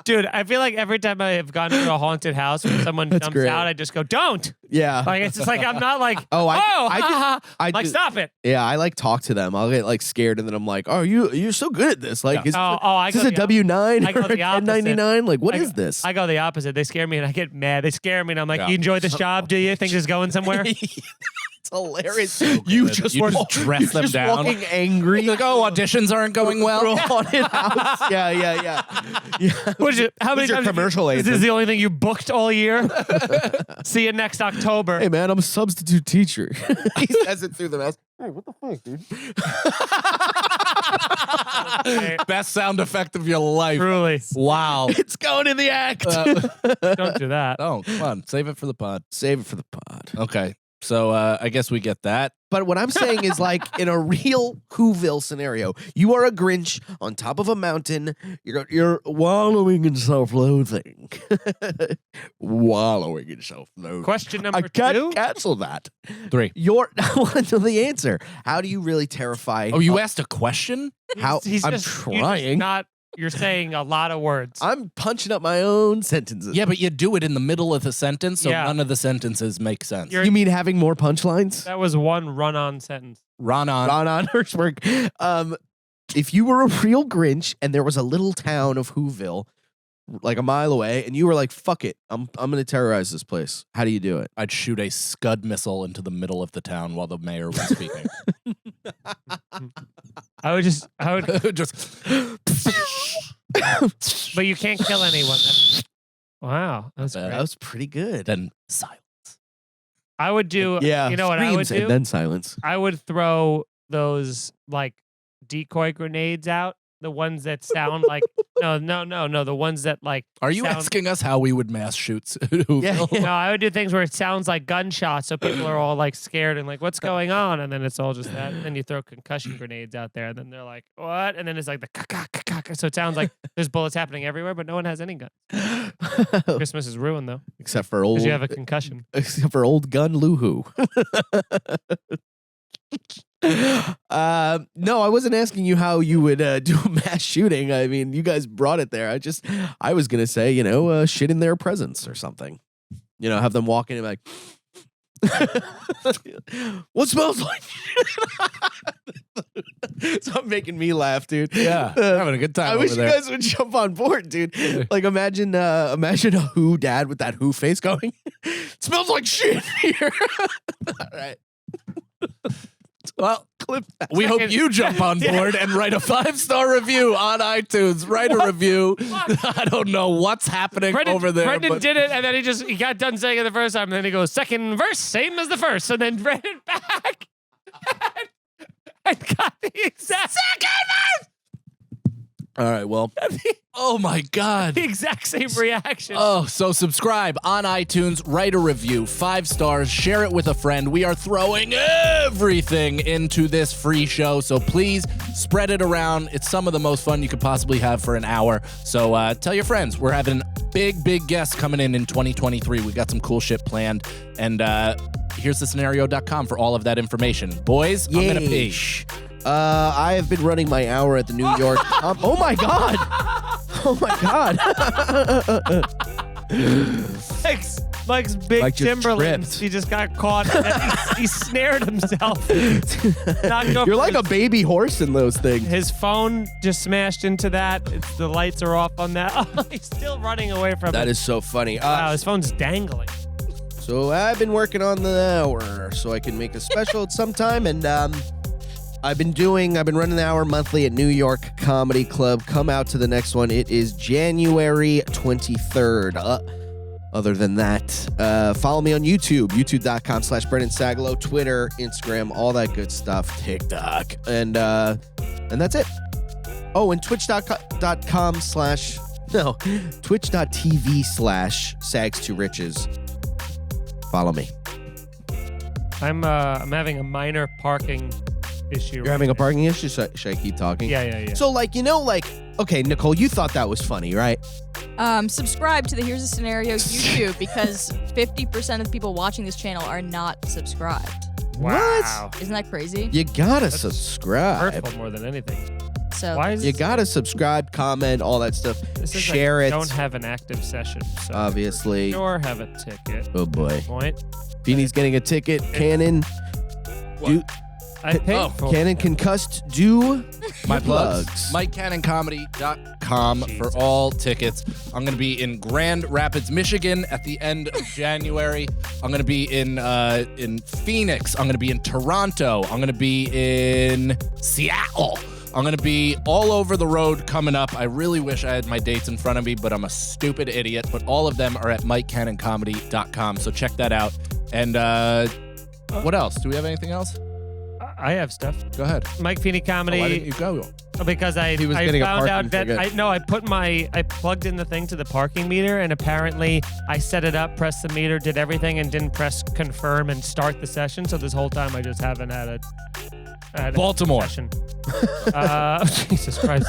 Dude, I feel like every time I have gone to a haunted house when someone That's jumps great. out, I just go, "Don't!" yeah, Like it's just like I'm not like, Oh, I ha, do- ha." I like do- stop it. yeah. I like talk to them. I'll get like scared, and then I'm like, oh, you're so good at this. Like, Yeah. is, I this go a the W-9 I go or a the opposite. 1099? Like, what I is go- this? I go the opposite. They scare me and I get mad. They scare me and I'm like, Yeah. "You enjoy this job? Do you think it's going somewhere?" It's hilarious. So You good. just You just walk- dress you're them just down. walking angry. Like, oh, auditions aren't going through a well. haunted house. Yeah. What is it? How many Who's your times? commercial Is this agent? the only thing you booked all year? See you next October. Hey man, I'm a substitute teacher. He says it through the mask. Hey, what the fuck, dude? Best sound effect of your life. Truly, Wow. It's going in the act. don't do that. Oh, come on. Save it for the pod. Save it for the pod. Okay. So I guess we get that. But what I'm saying is, like, in a real Whoville scenario, you are a Grinch on top of a mountain. You're wallowing in self-loathing. Wallowing in self-loathing. Question I number can't two. cancel that. 3. I want to know the answer. How do you really terrify? Oh, you asked a question? How? He's I'm just, trying. You're saying a lot of words. I'm punching up my own sentences. Yeah, but you do it in the middle of the sentence, so Yeah. none of the sentences make sense. You're- You mean having more punchlines? That was one run-on sentence. Ronan. Ron Hirschberg. If you were a real Grinch and there was a little town of Whoville, like a mile away, and you were like, "Fuck it, I'm gonna terrorize this place." How do you do it? I'd shoot a Scud missile into the middle of the town while the mayor was speaking. I would just but you can't kill anyone. Wow, that's That great. That was pretty good. then silence. I would do. Yeah, you know what I would screams do? and then silence. I would throw those like decoy grenades out. The ones that sound like no. The ones that like. Are you sound, asking us how we would mass shoot Whoville? Yeah. No, I would do things where it sounds like gunshots, so people are all like scared and like, "What's going on?" And then it's all just that. And then you throw concussion grenades out there, and then they're like, "What?" And then it's like the ka-ka-ka-ka. So it sounds like there's bullets happening everywhere, but no one has any guns. Christmas is ruined though Except for old. because you have a concussion. Except for old gun Luhu. No, I wasn't asking you how you would do a mass shooting. I mean, you guys brought it there. I was gonna say, shit in their presence or something. Have them walk in and be like, what smells like? Stop making me laugh, dude. Yeah, having a good time I over wish you there. guys would jump on board, dude. Like imagine a Who dad with that Who face going. It smells like shit here. All right. Well, Clip that. we hope you jump on board and write a 5-star review on iTunes. Write a review. I don't know what's happening over there. Brendan but did it, and then he got done saying it the first time, and then he goes, second verse, same as the first, and then read it back and got the exact second verse. All right, well. Oh my God. The exact same reaction. Oh, so subscribe on iTunes, write a review, 5 stars, share it with a friend. We are throwing everything into this free show, so please spread it around. It's some of the most fun you could possibly have for an hour. So tell your friends. We're having big guests coming in 2023. We got some cool shit planned. And here's thescenario.com for all of that information. Boys, I'm going to pee. I have been running my hour at the New York. Oh my God! Oh my God! Mike's big Mike just Timberlands. tripped. He just got caught. And then he snared himself. Knocked over You're like a his- baby horse in those things. His phone just smashed into that. The lights are off on that. Oh, he's still running away from That it. is so funny. Wow, his phone's dangling. So I've been working on the hour so I can make a special at some time, and I've been running the hour monthly at New York Comedy Club. Come out to the next one. It is January 23rd. Other than that, follow me on YouTube, youtube.com/Brendan Sagalow, Twitter, Instagram, all that good stuff, TikTok, and that's it. Oh, and twitch.tv/Sags2Riches. Follow me. I'm having a minor parking issue. You're having a parking issue? Should I keep talking? Yeah. So, okay, Nicole, you thought that was funny, right? Subscribe to the Here's a Scenario YouTube because 50% of the people watching this channel are not subscribed. Wow. Isn't that crazy? You gotta That's subscribe. Hurtful more than anything. So Why is You this- gotta subscribe, comment, all that stuff. This is Share like, it. Don't have an active session. So Obviously. Sure, have a ticket. Oh boy. Point. Feeney's getting a ticket. Cannon. I paid for Cannon concussed. Do My your plugs. MikeCannonComedy.com for all tickets. I'm going to be in Grand Rapids, Michigan at the end of January. I'm going to be in Phoenix. I'm going to be in Toronto. I'm going to be in Seattle. I'm going to be all over the road coming up. I really wish I had my dates in front of me, but I'm a stupid idiot. But all of them are at MikeCannonComedy.com, so check that out. And what else? Do we have anything else? I have stuff. Go ahead. Mike Feeney Comedy. Why didn't you go? Because I He was I getting a found parking out that ticket. I plugged in the thing to the parking meter, and apparently I set it up, pressed the meter, did everything, and didn't press confirm and start the session. So this whole time I just haven't had a Baltimore. session. Jesus Christ.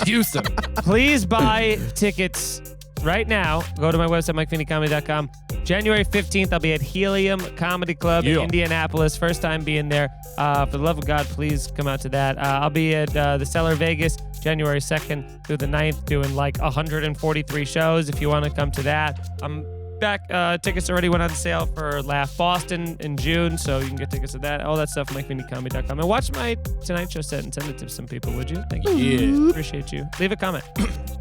Houston. Please buy tickets right now. Go to my website, MikeFeeneyComedy.com. January 15th, I'll be at Helium Comedy Club in Yeah. Indianapolis. First time being there. For the love of God, please come out to that. I'll be at the Cellar Vegas January 2nd through the 9th doing like 143 shows if you want to come to that. I'm back. Tickets already went on sale for Laugh Boston in June, so you can get tickets to that. All that stuff, MikeFeeneyComedy.com. And watch my Tonight Show set and send it to some people, would you? Thank you. Yeah. Appreciate you. Leave a comment.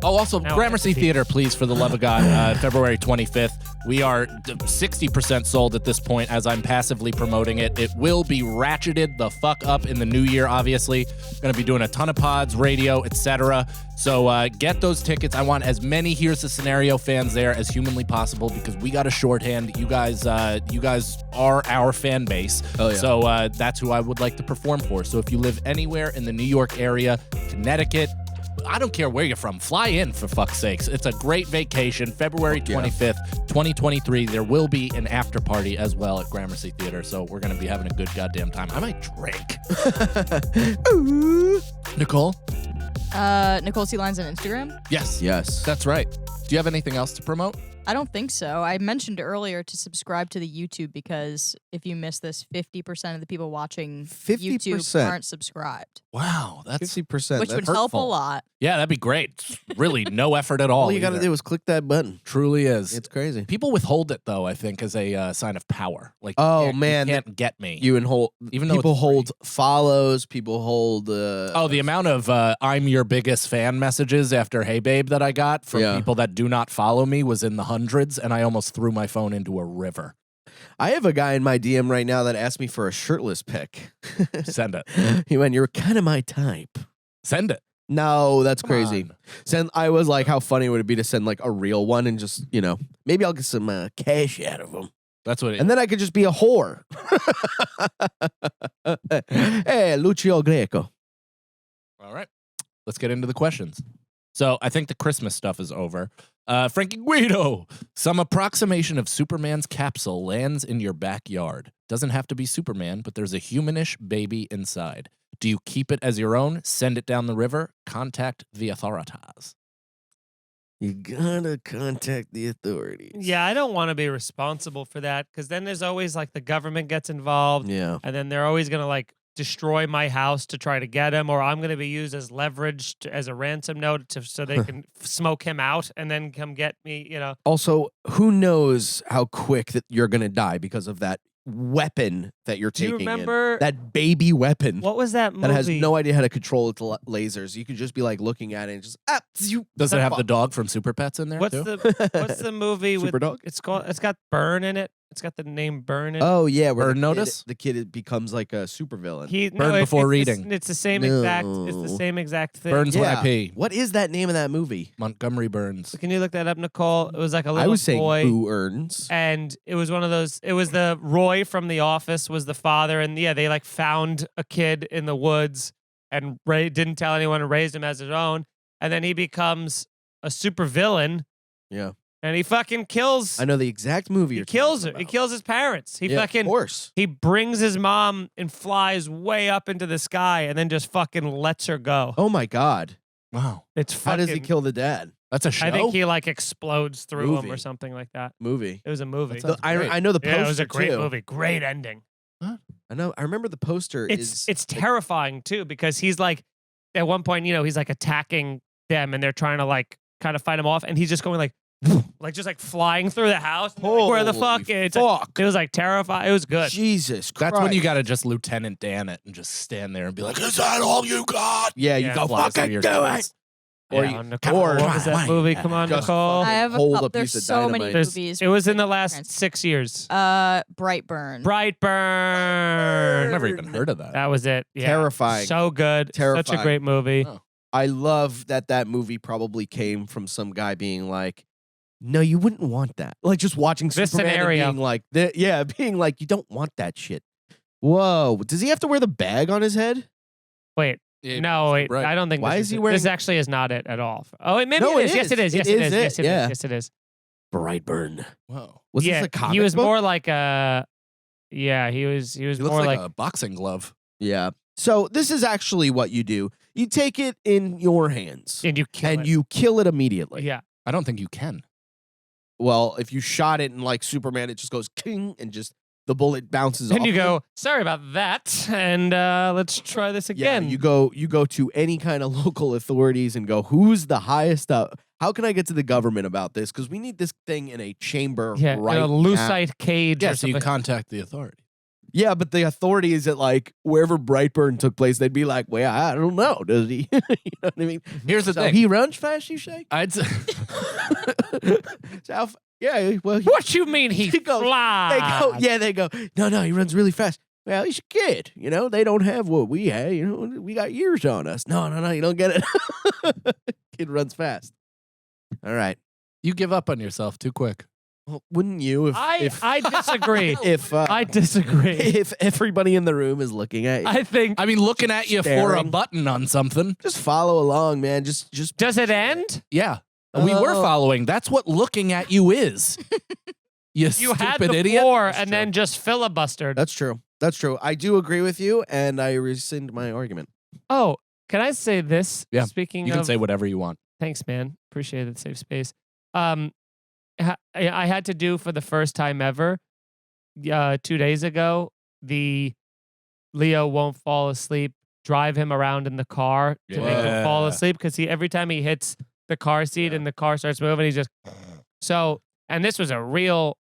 Oh, also, Now Gramercy empty. Theater, please, for the love of God, February 25th. We are 60% sold at this point as I'm passively promoting it. It will be ratcheted the fuck up in the new year, obviously. Going to be doing a ton of pods, radio, etc. So get those tickets. I want as many Here's the Scenario fans there as humanly possible because we got a shorthand. You guys are our fan base. Oh, yeah. So that's who I would like to perform for. So if you live anywhere in the New York area, Connecticut, I don't care where you're from. Fly in, for fuck's sakes. It's a great vacation. February 25th, 2023. There will be an after party as well at Gramercy Theater, so we're going to be having a good goddamn time. I might drink. Nicole? Nicole C. Lyons on Instagram? Yes. Yes. That's right. Do you have anything else to promote? I don't think so. I mentioned earlier to subscribe to the YouTube because if you miss this, 50% of the people watching 50%. YouTube aren't subscribed, Wow, that's 50%. which would That's help a hurtful. lot. Yeah, that'd be great. It's really no effort at all. all you got to either. do is click that button. Truly is. It's crazy. People withhold it though. I think as a sign of power. Like, Oh, you man. can't get me. You and hold Even though people it's hold follows. People hold. The amount of I'm your biggest fan messages after Hey Babe that I got from Yeah. people that do not follow me was in the hundreds, and I almost threw my phone into a river. I have a guy in my DM right now that asked me for a shirtless pic. Send it. He went, "You're kind of my type." Send it. No, that's Come crazy. on. Send. I was like, how funny would it be to send like a real one and just maybe I'll get some cash out of him, That's what it and then I could just be a whore. Hey, Lucio Greco. All right. Let's get into the questions. So I think the Christmas stuff is over. Frankie Guido, some approximation of Superman's capsule lands in your backyard. Doesn't have to be Superman, but there's a humanish baby inside. Do you keep it as your own? Send it down the river? Contact the authorities. You gotta contact the authorities. Yeah, I don't want to be responsible for that because then there's always like the government gets involved, Yeah. and then they're always gonna like destroy my house to try to get him, or I'm gonna be used as leverage as a ransom note so they can smoke him out and then come get me. Also, who knows how quick that you're gonna die because of that weapon that you're Do you taking in. remember That baby weapon what was that movie? that has no idea how to control its lasers. You could just be like looking at it and just Does it have the dog from Super Pets in there What's too? the movie with Super dog? It's got Burn in it. It's got the name Burn in it. Oh yeah, where Burn the Notice? kid becomes like a supervillain. Burn Before it's Reading. It's the same exact. It's the No. same exact thing. Burns Yeah. when I pee. What is that name of that movie? Montgomery Burns. So can you look that up, Nicole? It was like a I little was saying boy. Boo Earns. And it was one of those. It was the Roy from The Office was the father, and yeah, they like found a kid in the woods and didn't tell anyone and raised him as his own, and then he becomes a super villain, Yeah, and he fucking kills. I know the exact movie. He you're kills her. talking He about. kills his parents. He Yeah, fucking. of course. He brings his mom and flies way up into the sky, and then just fucking lets her go. Oh my god! Wow. It's How fucking. does he kill the dad? That's a show. I think he like explodes through him Movie. or something like that. Movie. It was a movie. Sounds great. I know the poster Yeah, it was a great too. movie. Great ending. I know. I remember the poster. It's terrifying too because he's like at one point, he's like attacking them and they're trying to like kind of fight him off, and he's just going like just like flying through the house. And they're like, where the Holy fuck? It's like, fuck. it was like terrifying. It was good. Jesus Christ. That's when you got to just Lieutenant Dan it and just stand there and be like, "Is that all you got?" Yeah, you Yeah. go Flies through fucking your do chest. it. Or Yeah, you- Nicole, or- what was that movie? Come on, Just Nicole. I have hold a there's piece of so many dynamite. movies. It was in the with last parents. 6 years. Brightburn. Brightburn. Never even heard of that. That was it. Yeah. Terrifying. So good. Such a Terrifying. great movie. Oh. I love that movie probably came from some guy being like, "No, you wouldn't want that." Like just watching This Superman and scenario. being like, being like, you don't want that shit. Whoa, does he have to wear the bag on his head? Wait. Yeah, No, wait. right. I don't think. Why this is he it. wearing- This actually is not it at all. Oh, maybe No, it it is. Yes, it is. is. Yes, It it is is. it. Yes, it Yeah. is. Yes, it is. Brightburn. Whoa. Was Yeah, this a comic he was book? more like a. Yeah, he was. He was He looks more like like. a boxing glove. Yeah. So this is actually what you do. You take it in your hands and you kill and it. you kill it immediately. Yeah. I don't think you can. Well, if you shot it and like Superman, it just goes king and just the bullet bounces off. And you it. go, sorry about that, and let's try this Yeah, again. you go to any kind of local authorities and go, who's the highest up? How can I get to the government about this? Because we need this thing in a chamber yeah, right in a now. lucite cage Yeah, or so you something. contact the authority. Yeah, but the authorities at like wherever Brightburn took place, they'd be like, well, I don't know. Does he? You know what I mean? Here's the So thing. he runs fast, you say? I'd say, So yeah, well, What you mean he He goes- flies? they go, no, he runs really fast. Well, he's a kid, they don't have what we have, we got years on us. No, you don't get it. Kid runs fast. All right. you give up on yourself too quick. Well, wouldn't you I disagree. if I disagree. if everybody in the room is looking at you? I think. I mean, looking at you for a Staring. button on something. Just follow along, man. Just Does it end? Yeah. We were Oh. following. That's what looking at you is. You You stupid had the idiot. floor That's and true. then just filibustered. That's true. That's true. I do agree with you, and I rescind my argument. Oh, can I say this? Yeah, Speaking You of, can say whatever you want. thanks, man. Appreciate the safe space. I had to do for the first time ever. 2 days ago, the Leo won't fall asleep. Drive him around in the car to make him fall Yeah. asleep because every time he hits the car seat and the car starts moving, he's just so. And this was a real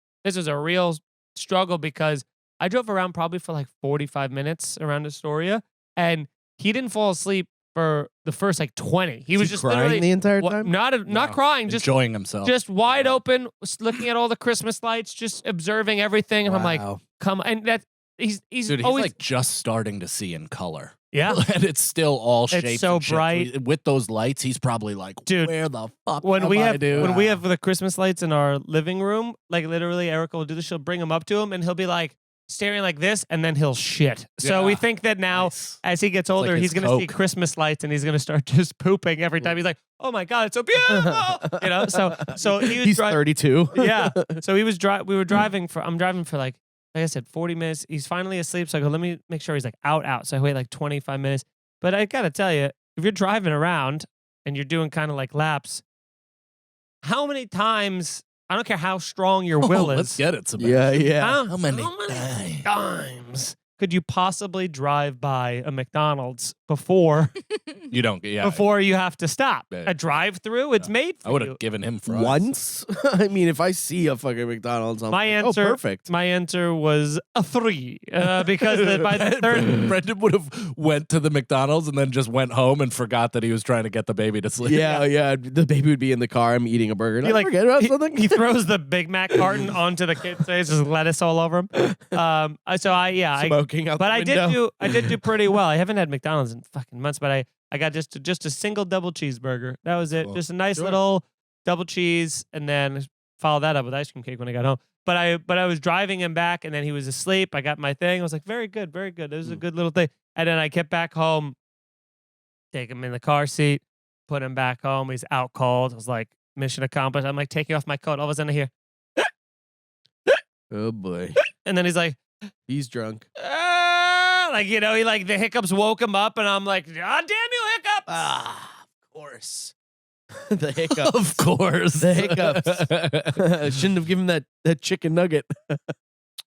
struggle because I drove around probably for like 45 minutes around Astoria, and he didn't fall asleep for the first like 20. He was just crying literally the entire wa- time. not No. crying, just Enjoying himself. wide open, looking at all the Christmas lights, just observing everything. And I'm like, Wow. come, and that he's Dude, he's always like just starting to see in color. yeah. And it's still all It's shapes. so and shit. bright. With those lights, he's probably like, Dude, where the fuck When am we I, have dude? when we have the Christmas lights in our living room, like literally, Erica will do this. She'll bring them up to him, and he'll be like staring like this, and then he'll shit. So we Yeah. think that now, Nice. as he gets like older, his he's gonna see Coke. Christmas lights, and he's gonna start just pooping every time. He's like, "Oh my god, it's so beautiful!" So he was He's driving. 32. Yeah. So he was we were driving for I'm driving for like I said 40 minutes. He's finally asleep. So I go, let me make sure he's like out. So I wait like 25 minutes. But I gotta tell you, if you're driving around and you're doing kind of like laps, how many times, I don't care how strong your will Let's is. get it, Sebastian. Yeah. How many times could you possibly drive by a McDonald's before You don't. Yeah. before you have to stop? Yeah. A drive-through? It's made for I would you. have given him fries. Once? I mean, if I see a fucking McDonald's, I'm My like, answer, oh, perfect. My answer was a 3 because by the third. Brendan would have went to the McDonald's and then just went home and forgot that he was trying to get the baby to sleep. Yeah. The baby would be in the car. I'm eating a burger. And He, I like, forget about something. He throws the Big Mac carton onto the kid's face, just lettuce all over him. Smoking out But the I window. did do pretty well. I haven't had McDonald's in fucking months, but I got just a single double cheeseburger. That was it. Cool. Just a nice Sure. little double cheese, and then follow that up with ice cream cake when I got home. But I was driving him back, and then he was asleep. I got my thing. I was like, very good, very good. It was a good little thing. And then I get back home, take him in the car seat, put him back home. He's out cold. I was like, mission accomplished. I'm like taking off my coat. All of a sudden I hear, Oh boy, and then he's like, he's drunk. like, you know, he like the hiccups woke him up, and I'm like, ah, damn you, hiccups. Of course. The hiccups. Of course. The hiccups. Shouldn't have given that chicken nugget.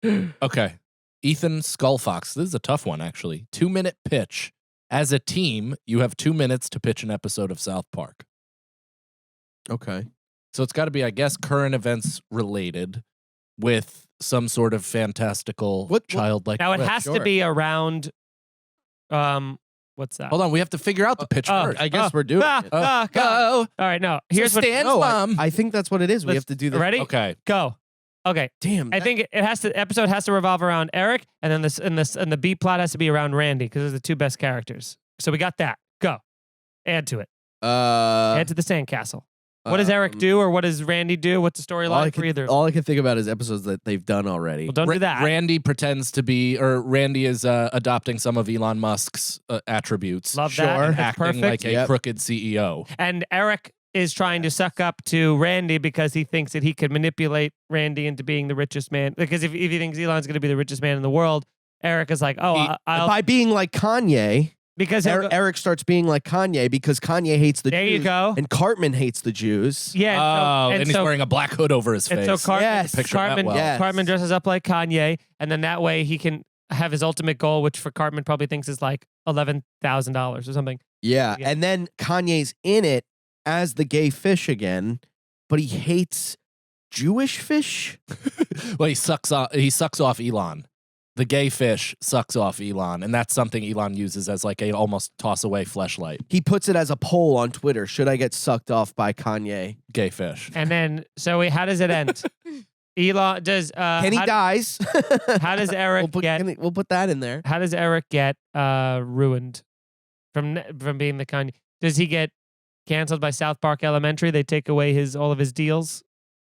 Okay. Ethan Skullfox. This is a tough one, actually. 2-minute pitch. As a team, you have 2 minutes to pitch an episode of South Park. Okay. So it's got to be, I guess, current events related with some sort of fantastical What- childlike. Now it twist. has to sure. be around. What's that? Hold on, we have to figure out the pitch first. I guess we're doing it. Go. Go. All right, no. Here's what. Stan's No, mom. I think that's what it is. We Let's- have to do the Ready? Okay. Go. Okay. Damn. I think it has to. Episode has to revolve around Eric, and then and the B plot has to be around Randy because they're the two best characters. So we got that. Go. Add to it. Add to the sandcastle. What does Eric do, or what does Randy do? What's the storyline for either? all I can think about is episodes that they've done already. Well, don't do that. Randy pretends to be, or Randy is adopting some of Elon Musk's attributes. Love Sure. that. That's acting perfect. like a Yep. crooked CEO. And Eric is trying to suck up to Randy because he thinks that he could manipulate Randy into being the richest man. Because if he thinks Elon's going to be the richest man in the world, Eric is like, oh, I'll By being like Kanye, because he'll go- Eric starts being like Kanye because Kanye hates the there Jews. you go. And Cartman hates the Jews. Yeah. Oh, and he's so, wearing a black hood over his and face. so Cartman, Yes. Picture that Cartman, well. Yes. Cartman dresses up like Kanye, and then that way he can have his ultimate goal, which for Cartman probably thinks is like $11,000 or something. Yeah. Yeah. And then Kanye's in it as the gay fish again, but he hates Jewish fish. Well, he sucks off Elon. The gay fish sucks off Elon, and that's something Elon uses as like a almost toss away fleshlight. He puts it as a poll on Twitter. Should I get sucked off by Kanye? Gay fish. And then, so how does it end? Elon does. Kenny dies. How does Eric get? We'll put that in there. How does Eric get ruined from being the Kanye? Does he get canceled by South Park Elementary? They take away all of his deals.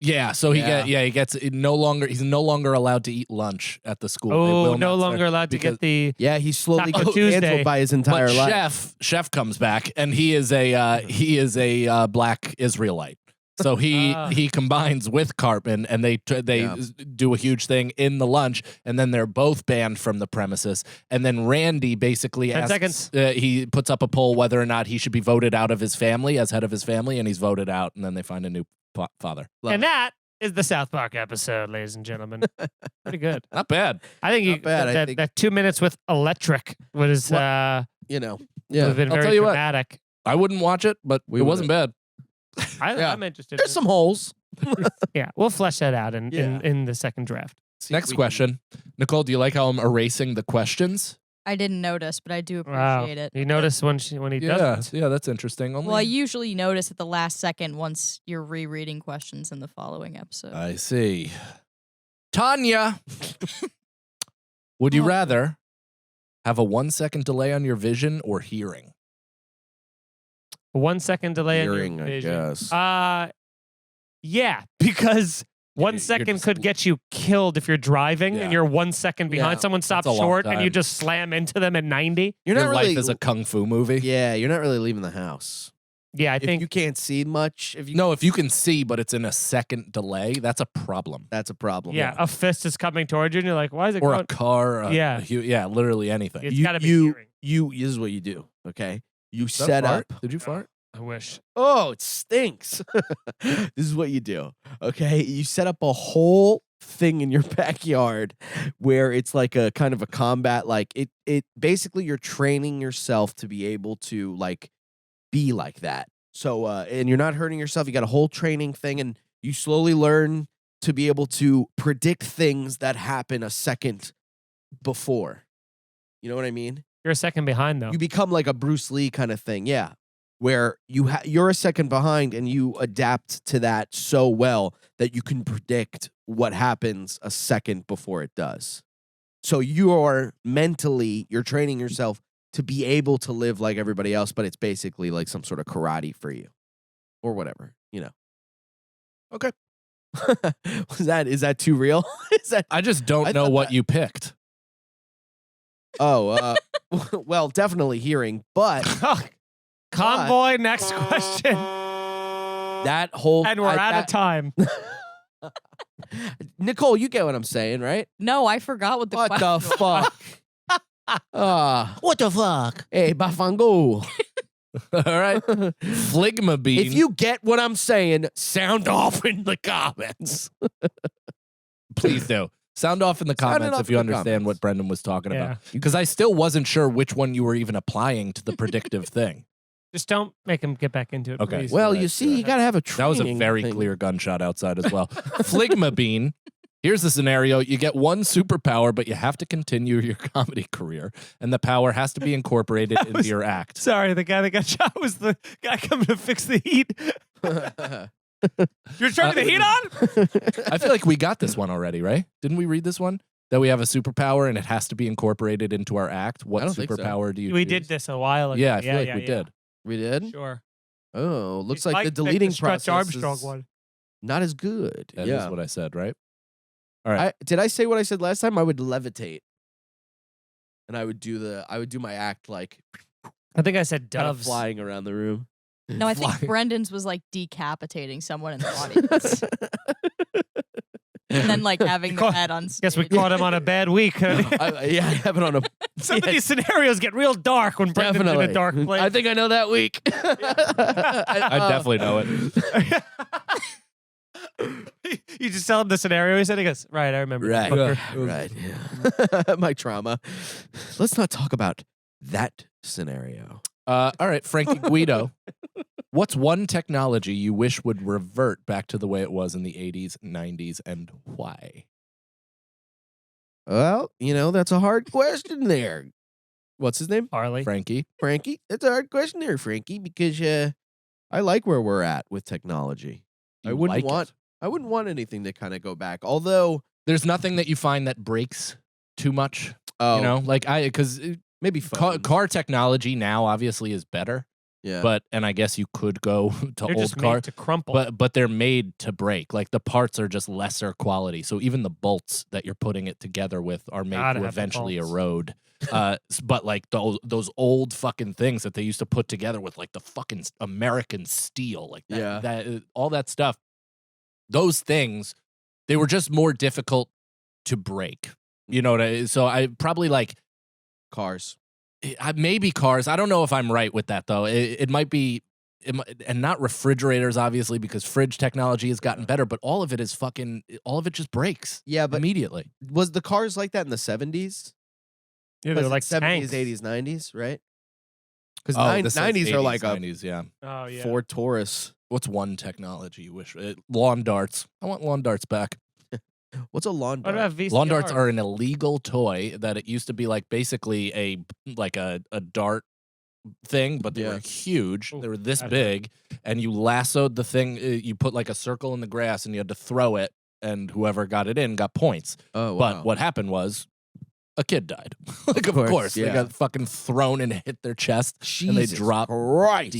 Yeah, so he Yeah. gets he's no longer allowed to eat lunch at the school. They Oh, will no not longer serve- allowed to because- get the. Yeah, he's slowly Taco getting Tuesday. canceled by his entire But life. Chef comes back, and he is a black Israelite. So he combines with Cartman, and they Yeah. do a huge thing in the lunch, and then they're both banned from the premises. And then Randy basically 10 asks, seconds. he puts up a poll whether or not he should be voted out of his family as head of his family, and he's voted out. And then they find a new father. Love And it. that is the South Park episode, ladies and gentlemen. Pretty good. Not bad. I think Not bad, I that, think- that 2 minutes with electric was You would know. have Yeah. been I'll very tell you what. dramatic. I wouldn't watch it, but We it wasn't bad. Yeah. I'm interested. There's some holes. Yeah, we'll flesh that out in Yeah. the second draft. Next question, Nicole. Do you like how I'm erasing the questions? I didn't notice, but I do Wow. appreciate it. You notice when he Yeah, doesn't. yeah, that's interesting. Only Well, I usually notice at the last second once you're rereading questions in the following episode. I see. Tanya, would you Oh. rather have a 1 second delay on your vision or hearing? 1 second delay Hearing, in your I vision. guess. Yeah, because one You're second just- could get you killed if you're driving Yeah. and you're 1 second behind. Yeah, Someone stops a long short and you time. just slam into them at 90. You're Your not life really. is a kung fu movie. Yeah, you're not really leaving the house. Yeah, I If think you can't see much, No, if you can see, but it's in a second delay, that's a problem. that's a problem. yeah, a fist is coming towards you and you're like, why is it Or going? a car. Yeah. Yeah, literally anything. It's You- got to be you- hearing. This is what you do. Okay, you Did that set fart? up. Did you fart? I wish. Oh, it stinks. This is what you do. Okay, you set up a whole thing in your backyard where it's like a kind of a combat, like it basically you're training yourself to be able to like be like that. So and you're not hurting yourself. You got a whole training thing, and you slowly learn to be able to predict things that happen a second before. You know what I mean? You're a second behind though. You become like a Bruce Lee kind of thing, yeah, where you're a second behind and you adapt to that so well that you can predict what happens a second before it does. So you're training yourself to be able to live like everybody else, but it's basically like some sort of karate for you or whatever, you know. Okay. Is that too real? I just don't I know thought what that- you picked. Oh, well, definitely hearing, but Convoy, next question. that whole And we're out of time. Nicole, you get what I'm saying, right? No, I forgot what the What question the fuck? What the fuck? Hey, Bafango. All right. Fligma bean. If you get what I'm saying, sound off in the comments. please do. Sound off in the Sound it comments off if you in the understand comments. what Brendan was talking Yeah. about. Because I still wasn't sure which one you were even applying to the predictive thing. Just don't make him get back into it. Okay. Please. Well, Right, you see, you gotta have a That training was a very thing. clear gunshot outside as well. Fligma bean. Here's the scenario. You get one superpower, but you have to continue your comedy career. And the power has to be incorporated into your act. Sorry, the guy that got shot was the guy coming to fix the heat. You're turning the heat on? I feel like we got this one already, right? Didn't we read this one? That we have a superpower and it has to be incorporated into our act. What I don't think so. superpower do you We choose? did this a while ago. Yeah, I feel like we did. We did? Sure. Oh, looks Mike like the picked deleting Stretch process Armstrong is one. not as good. That is yeah. what I said, right? All right. Did I say what I said last time? I would levitate. And I would do my act like I think I said kind of doves. flying around the room. No, I think Flying. Brendan's was like decapitating someone in the audience. And then like having the head on stage. Guess we caught him on a bad week. Yeah, I have it on a Some of these scenarios get real dark when Brendan's definitely. in a dark place. I think I know that week. I definitely know it. You just tell him the scenario he said. He goes, right, I remember. that Right. fucker." Right. Yeah. My trauma. Let's not talk about that scenario. All right, Frankie Guido. What's one technology you wish would revert back to the way it was in the 80s, 90s, and why? Well, that's a hard question there. What's his name? Harley. Frankie? Frankie. That's a hard question there, Frankie, because I like where we're at with technology. I You wouldn't like it? I wouldn't want anything to kind of go back. Although, There's nothing that you find that breaks too much. oh, You know, like because maybe phones. car technology now obviously is better, Yeah. and I guess you could go to They're old just car. made to crumple. But they're made to break. Like the parts are just lesser quality. So even the bolts that you're putting it together with are made Gotta to have the eventually bolts. erode. But like those old fucking things that they used to put together with like the fucking American steel, like that, Yeah. that all that stuff. Those things, they were just more difficult to break. You know what so I probably like Cars. maybe cars. I don't know if I'm right with that though. It might be, and not refrigerators, obviously, because fridge technology has gotten better. But all of it is all of it just breaks Yeah, but immediately. was the cars like that in the 70s? yeah, they're like 70s, tanks. 80s, 90s, right? Because This says 90s are like a 90s, yeah. Oh, yeah. Ford Taurus. What's one technology you wish? Lawn darts. I want lawn darts back. What's a lawn What dart? about VCRs? Lawn darts are an illegal toy that it used to be like basically a dart thing, but they Yeah. were huge. Ooh, They were this that hurt. big, and you lassoed the thing. You put like a circle in the grass, and you had to throw it, and whoever got it in got points. Oh, wow. But what happened was a kid died. Like, of course, course. They yeah. got fucking thrown and hit their chest, and they Jesus dropped Christ.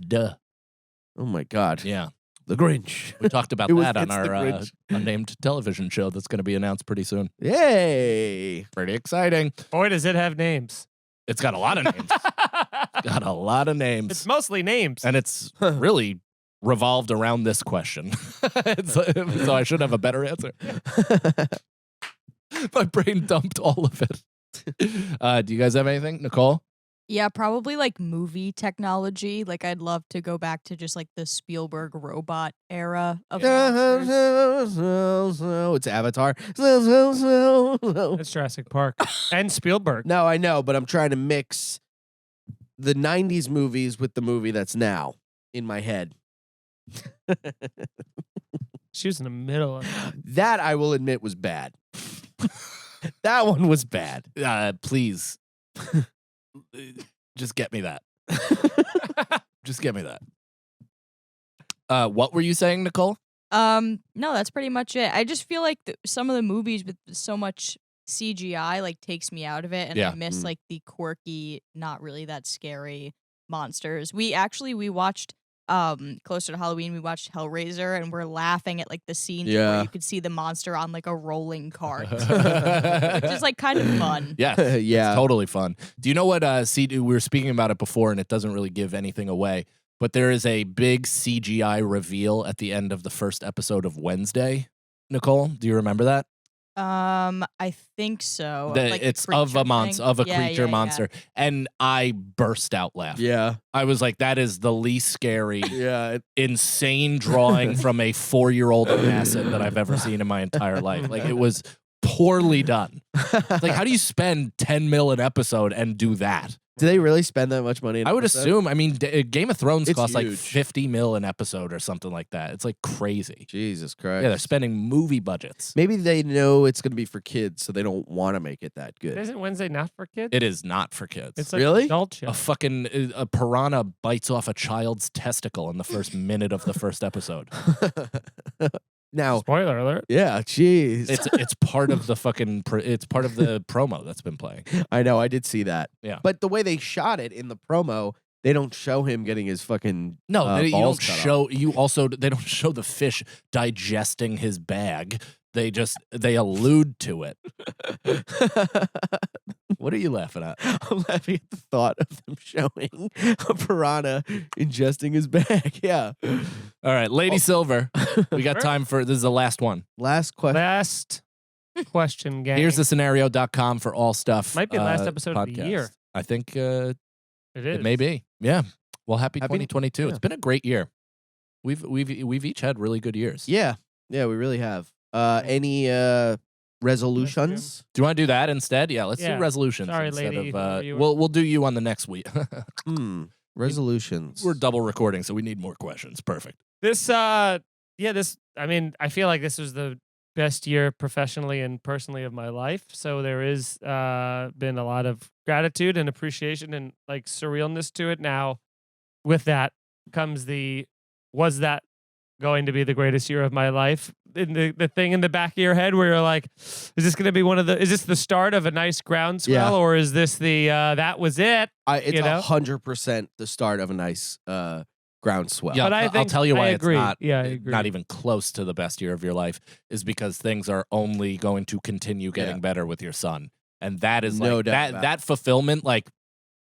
dead. Oh, my God. Yeah. The Grinch. We talked about It was- that on it's the our Grinch. unnamed television show that's going to be announced pretty soon. Yay. Pretty exciting. Boy, does it have names. It's got a lot of names. Got a lot of names. It's mostly names. And it's really revolved around this question. So I should have a better answer. My brain dumped all of it. Do you guys have anything? Nicole? Yeah, probably like movie technology. Like I'd love to go back to just like the Spielberg robot era of monsters. It's Avatar. That's Jurassic Park and Spielberg. No, I know, but I'm trying to mix the 90s movies with the movie that's now in my head. She was in the middle of it. That I will admit was bad. That one was bad. Please, just get me that. Just get me that. What were you saying, Nicole? No, that's pretty much it. I just feel like some of the movies with so much CGI like takes me out of it, and Yeah. I miss like the quirky, not really that scary monsters. We watched closer to Halloween, we watched Hellraiser, and we're laughing at like the scenes Yeah. where you could see the monster on like a rolling cart. It's just like kind of fun. Yeah, Yeah. it's totally fun. Do you know what? We were speaking about it before, and it doesn't really give anything away. But there is a big CGI reveal at the end of the first episode of Wednesday. Nicole, do you remember that? I think so. Like the It's of a creature monster, thing. of a Yeah, creature yeah. monster, and I burst out laughing. Yeah. I was like, "That is the least scary, Yeah. insane drawing from a 4-year-old acid that I've ever seen in my entire life." Like it was poorly done. It's like, how do you spend 10 mil an episode and do that? Do they really spend that much money? I would assume. I mean, Game of Thrones It's costs like huge. 50 mil an episode or something like that. It's like crazy. Jesus Christ. Yeah, they're spending movie budgets. Maybe they know it's going to be for kids, so they don't want to make it that good. Isn't Wednesday not for kids? It is not for kids. It's like Really? an adult show. A piranha bites off a child's testicle in the first minute of the first episode. Now, Spoiler alert. yeah, jeez. It's part of the it's part of the promo that's been playing. I know, I did see that. Yeah. But the way they shot it in the promo, they don't show him getting his fucking No, you balls don't cut show. You also they don't show the fish digesting his bag. They allude to it. off. What are you laughing at? I'm laughing at the thought of them showing a piranha ingesting his bag. Yeah. All right, Lady Silver. We got time for this is the last one. Last question. Last question, gang. Here's the scenario.com for all stuff. Might be the last episode of the podcast. year. I think It is. it may be. Yeah. Well, happy Happy- 2022. yeah. It's been a great year. We've each had really good years. Yeah. Yeah, we really have. Any resolutions? Do you want to do that instead? Yeah, let's Yeah. do resolutions. Sorry, instead lady, Of, whoever you we'll do you on the next week. Resolutions. We're double recording, so we need more questions. Perfect. This I mean, I feel like this was the best year professionally and personally of my life. So there is been a lot of gratitude and appreciation and like surrealness to it. Now, with that comes was that going to be the greatest year of my life? The thing in the back of your head where you're like, is this going to be is this the start of a nice groundswell, Yeah. or is this that was it? It's you know? 100% the start of a nice groundswell. Yeah, But I I'll think- tell you why I it's agree. not. Yeah, I agree. Not even close to the best year of your life is because things are only going to continue getting Yeah. better with your son, and that is No like doubt that about that fulfillment like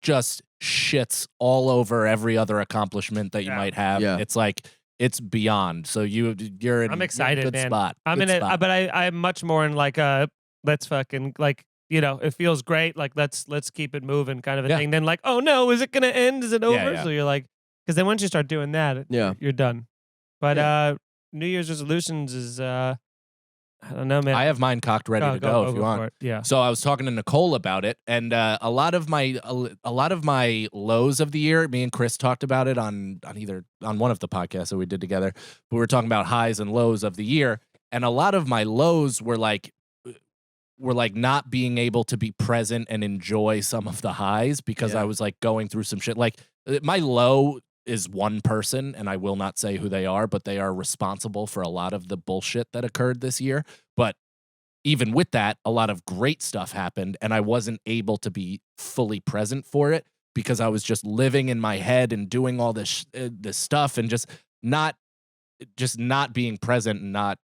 just shits all over every other accomplishment that you Yeah. might have. Yeah. It's like it's beyond. So you're in I'm you're in a excited, good man. spot. I'm Good in it, spot. but I'm much more in like let's fucking like it feels great. Like let's keep it moving kind of a Yeah. thing. Then like, oh no, is it gonna end? Is it over? yeah. So you're like, because then once you start doing that, Yeah. you're done. But Yeah. New Year's resolutions is I don't know, man. I have mine cocked ready to go if you want. for it. Yeah. So I was talking to Nicole about it, and a lot of my lows of the year. Me and Chris talked about it on one of the podcasts that we did together. We were talking about highs and lows of the year, and a lot of my lows were like not being able to be present and enjoy some of the highs because Yeah. I was like going through some shit. Like my low is one person, and I will not say who they are, but they are responsible for a lot of the bullshit that occurred this year. But even with that, a lot of great stuff happened, and I wasn't able to be fully present for it because I was just living in my head and doing all this stuff and just not being present and not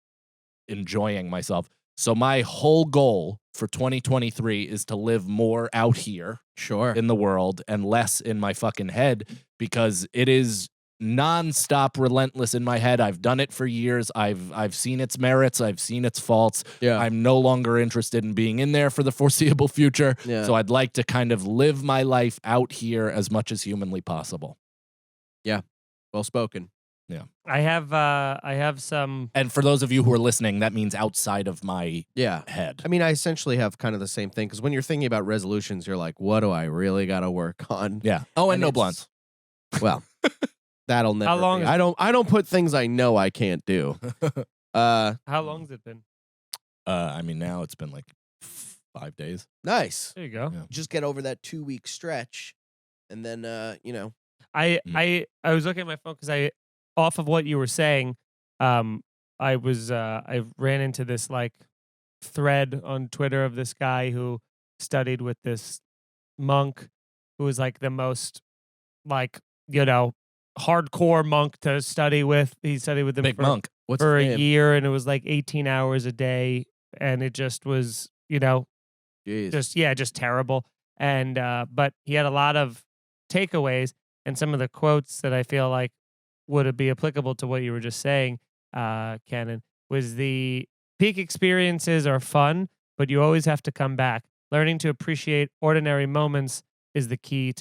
enjoying myself. So my whole goal for 2023 is to live more out here Sure. in the world and less in my fucking head because it is nonstop relentless in my head. I've done it for years. I've seen its merits. I've seen its faults. Yeah. I'm no longer interested in being in there for the foreseeable future. Yeah. So I'd like to kind of live my life out here as much as humanly possible. Well spoken. I have some. And for those of you who are listening, that means outside of my Yeah. head. I mean, I essentially have kind of the same thing because when you're thinking about resolutions, you're like, what do I really got to work on? Yeah. Oh, and And no it's- blunts. Well, that'll never. long be. is- I don't put things I know I can't do. How long's it been? I mean, now it's been like 5 days. Nice. There you go. Yeah. Just get over that 2-week stretch, and then I was looking at my phone because I, off of what you were saying, I ran into this like thread on Twitter of this guy who studied with this monk who was like the most like hardcore monk to study with. He studied with him Big monk. what's for his a name? year, and it was like 18 hours a day, and it just was Jeez. just terrible. And but he had a lot of takeaways, and some of the quotes that I feel like would be applicable to what you were just saying, Cannon, was the peak experiences are fun, but you always have to come back. Learning to appreciate ordinary moments is the key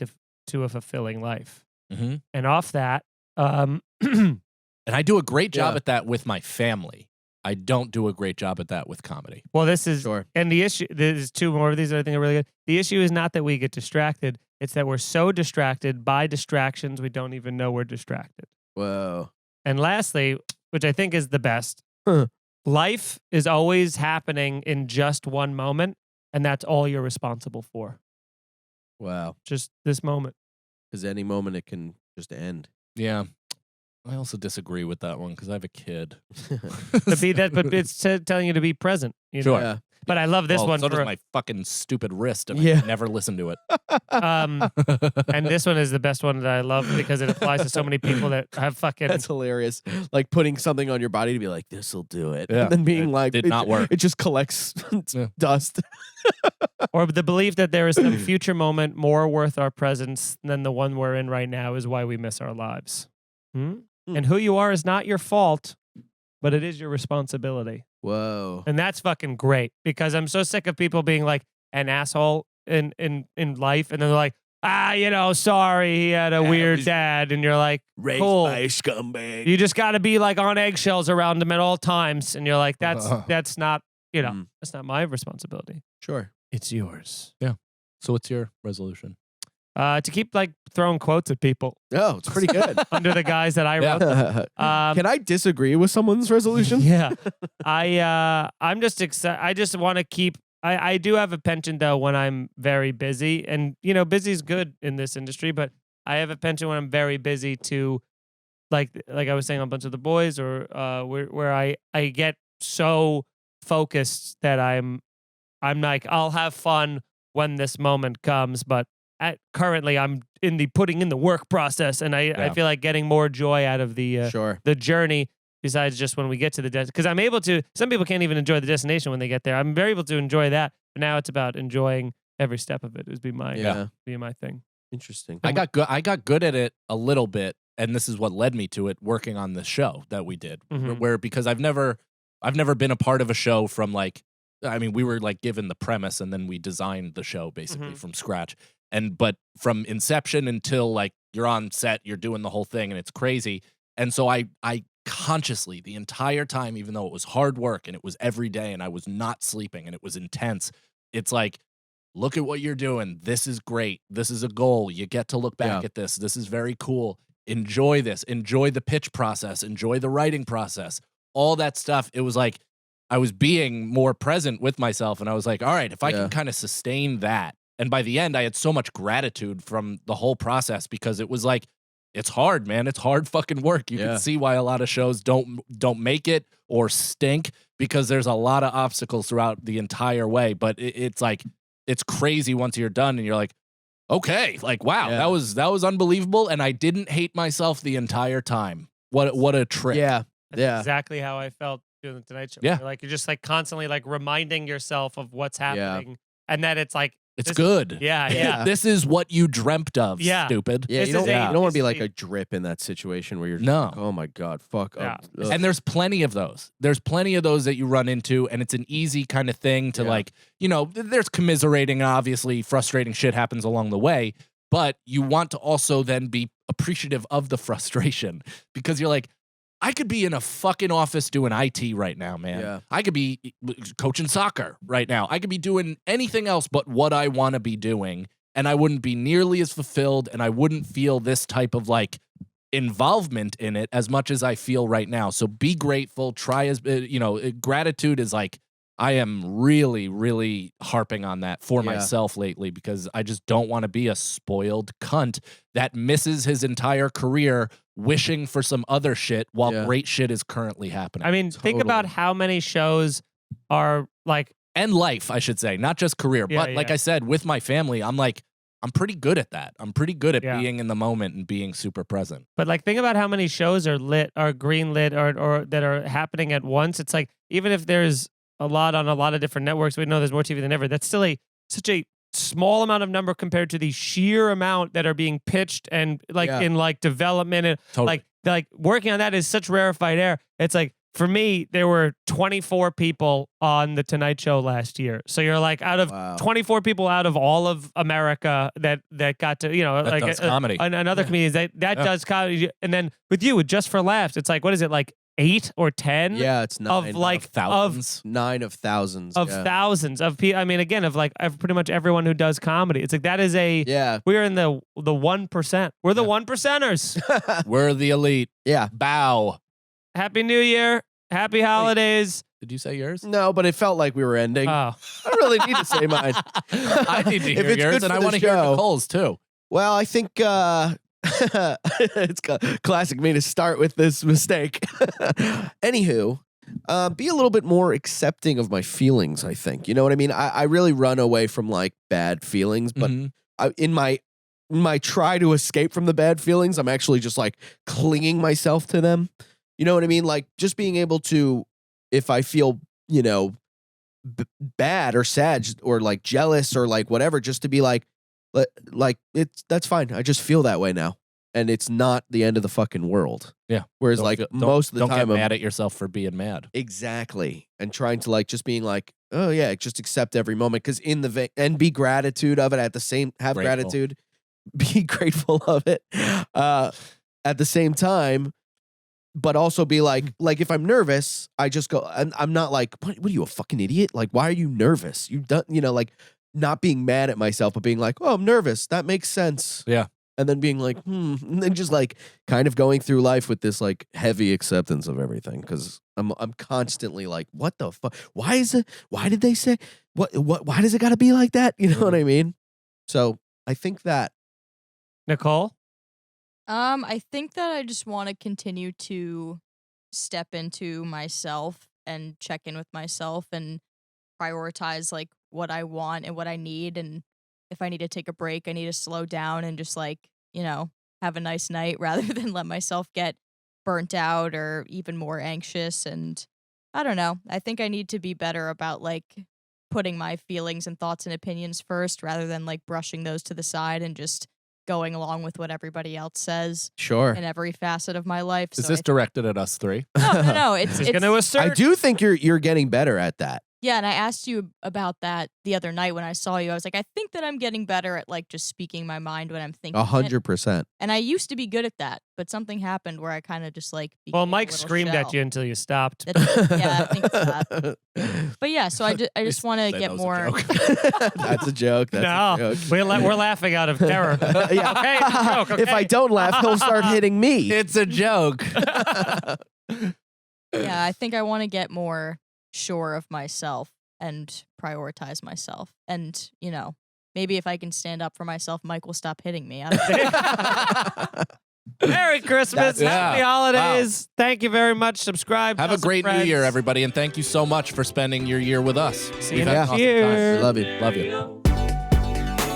to a fulfilling life. Mm-hmm. And off that, And I do a great job Yeah. at that with my family. I don't do a great job at that with comedy. well, this is Sure. and the issue. There's two more of these that I think are really good. The issue is not that we get distracted; it's that we're so distracted by distractions we don't even know we're distracted. Whoa. And lastly, which I think is the best, Huh. life is always happening in just one moment, and that's all you're responsible for. Wow. Just this moment. Because any moment it can just end. Yeah. I also disagree with that one because I have a kid. To be that, but it's telling you to be present. You know? Sure. Yeah. But I love this Well, one so does for my fucking stupid wrist, and Yeah. I never listen to it. and this one is the best one that I love because it applies to so many people that have fucking That's hilarious. Like putting something on your body to be like, this'll do it. Yeah. And then being It like, did not work. It just collects Yeah. dust. or the belief that there is some future moment more worth our presence than the one we're in right now is why we miss our lives. Hmm. And who you are is not your fault, but it is your responsibility. Whoa. And that's fucking great because I'm so sick of people being like an asshole in life, and then they're like, sorry, he had a weird was dad, and you're like, Raised cool. by a scumbag. You just got to be like on eggshells around him at all times, and you're like, that's not Mm. that's not my responsibility. Sure. It's yours. So what's your resolution? To keep like throwing quotes at people Oh, it's pretty good. under the guise that I Yeah. wrote. Can I disagree with someone's resolution? Yeah. I'm just excited. I just want to keep. I do have a penchant though when I'm very busy, and busy's good in this industry, but I have a penchant when I'm very busy to, like I was saying on a bunch of the boys, or where I get so focused that I'm like I'll have fun when this moment comes, but currently I'm in the putting in the work process, and I Yeah. feel like getting more joy out of the Sure. the journey besides just when we get to the destination. Because I'm able to, some people can't even enjoy the destination when they get there. I'm very able to enjoy that, but now it's about enjoying every step of it. Is be my Yeah. thing. Interesting. I got good at it a little bit, and this is what led me to it. Working on the show that we did, Mhm. where because I've never been a part of a show from like, I mean, we were like given the premise and then we designed the show basically Mhm. from scratch. But from inception until like you're on set, you're doing the whole thing, and it's crazy. And so I consciously the entire time, even though it was hard work and it was every day, and I was not sleeping and it was intense, it's like, look at what you're doing. This is great. This is a goal. You get to look back Yeah. at this. This is very cool. Enjoy this. Enjoy the pitch process. Enjoy the writing process. All that stuff. It was like I was being more present with myself, and I was like, all right, if I Yeah. can kind of sustain that. And by the end, I had so much gratitude from the whole process because it was like, it's hard, man. It's hard fucking work. You Yeah. can see why a lot of shows don't make it or stink because there's a lot of obstacles throughout the entire way. But it's like, it's crazy once you're done and you're like, okay, like, wow, Yeah. that was unbelievable. And I didn't hate myself the entire time. What a trick. Yeah. That's Yeah. exactly how I felt doing the Tonight Show. Yeah. You're just like constantly like reminding yourself of what's happening, and that it's like It's good. Yeah, Yeah. yeah. This is what you dreamt of, Yeah. stupid. Yeah, This you don't, is a- you don't want to be this like is a drip in that situation where you're just No. like, oh my God, fuck. Yeah. Ugh. And there's plenty of those. There's plenty of those that you run into, and it's an easy kind of thing to Yeah. like, there's commiserating, and obviously frustrating shit happens along the way, but you want to also then be appreciative of the frustration because you're like, I could be in a fucking office doing IT right now, man. Yeah. I could be coaching soccer right now. I could be doing anything else but what I want to be doing, and I wouldn't be nearly as fulfilled, and I wouldn't feel this type of like involvement in it as much as I feel right now. So be grateful. Try as gratitude is like I am really, really harping on that for Yeah. myself lately because I just don't want to be a spoiled cunt that misses his entire career wishing for some other shit while Yeah. great shit is currently happening. I mean, think about Totally. how many shows are like, And life, I should say, not just career. Yeah, but like yeah. I said, with my family, I'm pretty good at that. I'm pretty good at Yeah. being in the moment and being super present. but like, think about how many shows are lit, are green lit, or that are happening at once. It's like, even if there's a lot on a lot of different networks, we know there's more TV than ever. That's still such a small amount of number compared to the sheer amount that are being pitched and like Yeah. in like development and Totally. like working on that is such rarefied air. It's like, for me, there were 24 people on the Tonight Show last year. So you're like, out of Wow. 24 people out of all of America that got to, That like does comedy. another comedians that Yeah. does comedy. And then with you, with Just for Laughs, it's like, what is it, like 8 or 10 Yeah, it's nine of like Thousands. 9 of thousands. of yeah. thousands of people. I mean, again, of like pretty much everyone who does comedy. It's like that is Yeah. we are in the 1%. We're the 1%ers. We're the elite. Yeah. Bow. Happy New Year. Happy holidays. Did you say yours? No, but it felt like we were ending. Oh, I don't really need to say mine. I need to If hear it's yours, good and for I the want to hear show. Nicole's too. Well, I think it's classic me to start with this mistake. Anywho, be a little bit more accepting of my feelings, I think. You know what I mean? I really run away from like bad feelings, but Mhm. in my try to escape from the bad feelings, I'm actually just like clinging myself to them. You know what I mean? Like just being able to, if I feel, bad or sad or like jealous or like whatever, just to be like that's fine. I just feel that way now, and it's not the end of the fucking world. Yeah. Whereas Don't like feel- don't- most of the don't time, get I'm mad at yourself for being mad. exactly, and trying to like just being like, oh yeah, just accept every moment because and be gratitude of it at the same have Grateful. gratitude, be grateful of it at the same time. But also be like if I'm nervous, I just go. I'm not like, what are you, a fucking idiot? Like, why are you nervous? You don't, like not being mad at myself, but being like, oh, I'm nervous. That makes sense. Yeah. And then being like, and then just like kind of going through life with this like heavy acceptance of everything because I'm constantly like, what the fuck? Why is it? Why did they say what? Why does it got to be like that? You know what I mean? So I think that. Nicole. I think that I just want to continue to step into myself and check in with myself and prioritize like what I want and what I need. And if I need to take a break, I need to slow down and just like, have a nice night rather than let myself get burnt out or even more anxious. And I don't know. I think I need to be better about like putting my feelings and thoughts and opinions first rather than like brushing those to the side and just going along with what everybody else says Sure. in every facet of my life. Is So this directed at us three? no, it's He's going to I assert. do think you're getting better at that. yeah. And I asked you about that the other night when I saw you. I was like, I think that I'm getting better at like just speaking my mind when I'm thinking. it. 100%. And I used to be good at that, but something happened where I kind of just like. Well, became a Mike little screamed shell. at you until you stopped. Yeah, I think it's that. But yeah, so I just want to Said get that was a more. joke. That's a joke. That's No, a joke. we're laughing out of terror. Yeah. Okay, it's a joke, If I okay. don't laugh, he'll start hitting me. It's a joke. Yeah, I think I want to get more sure of myself and prioritize myself. And, maybe if I can stand up for myself, Mike will stop hitting me. I don't know. Merry Christmas. That's- Happy yeah. holidays. Thank you very much. Subscribe. Have tell a some great New friends. Year, everybody, and thank you so much for spending your year with us. See you We've had next an awesome year. time. Love you. Love you.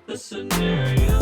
The scenario.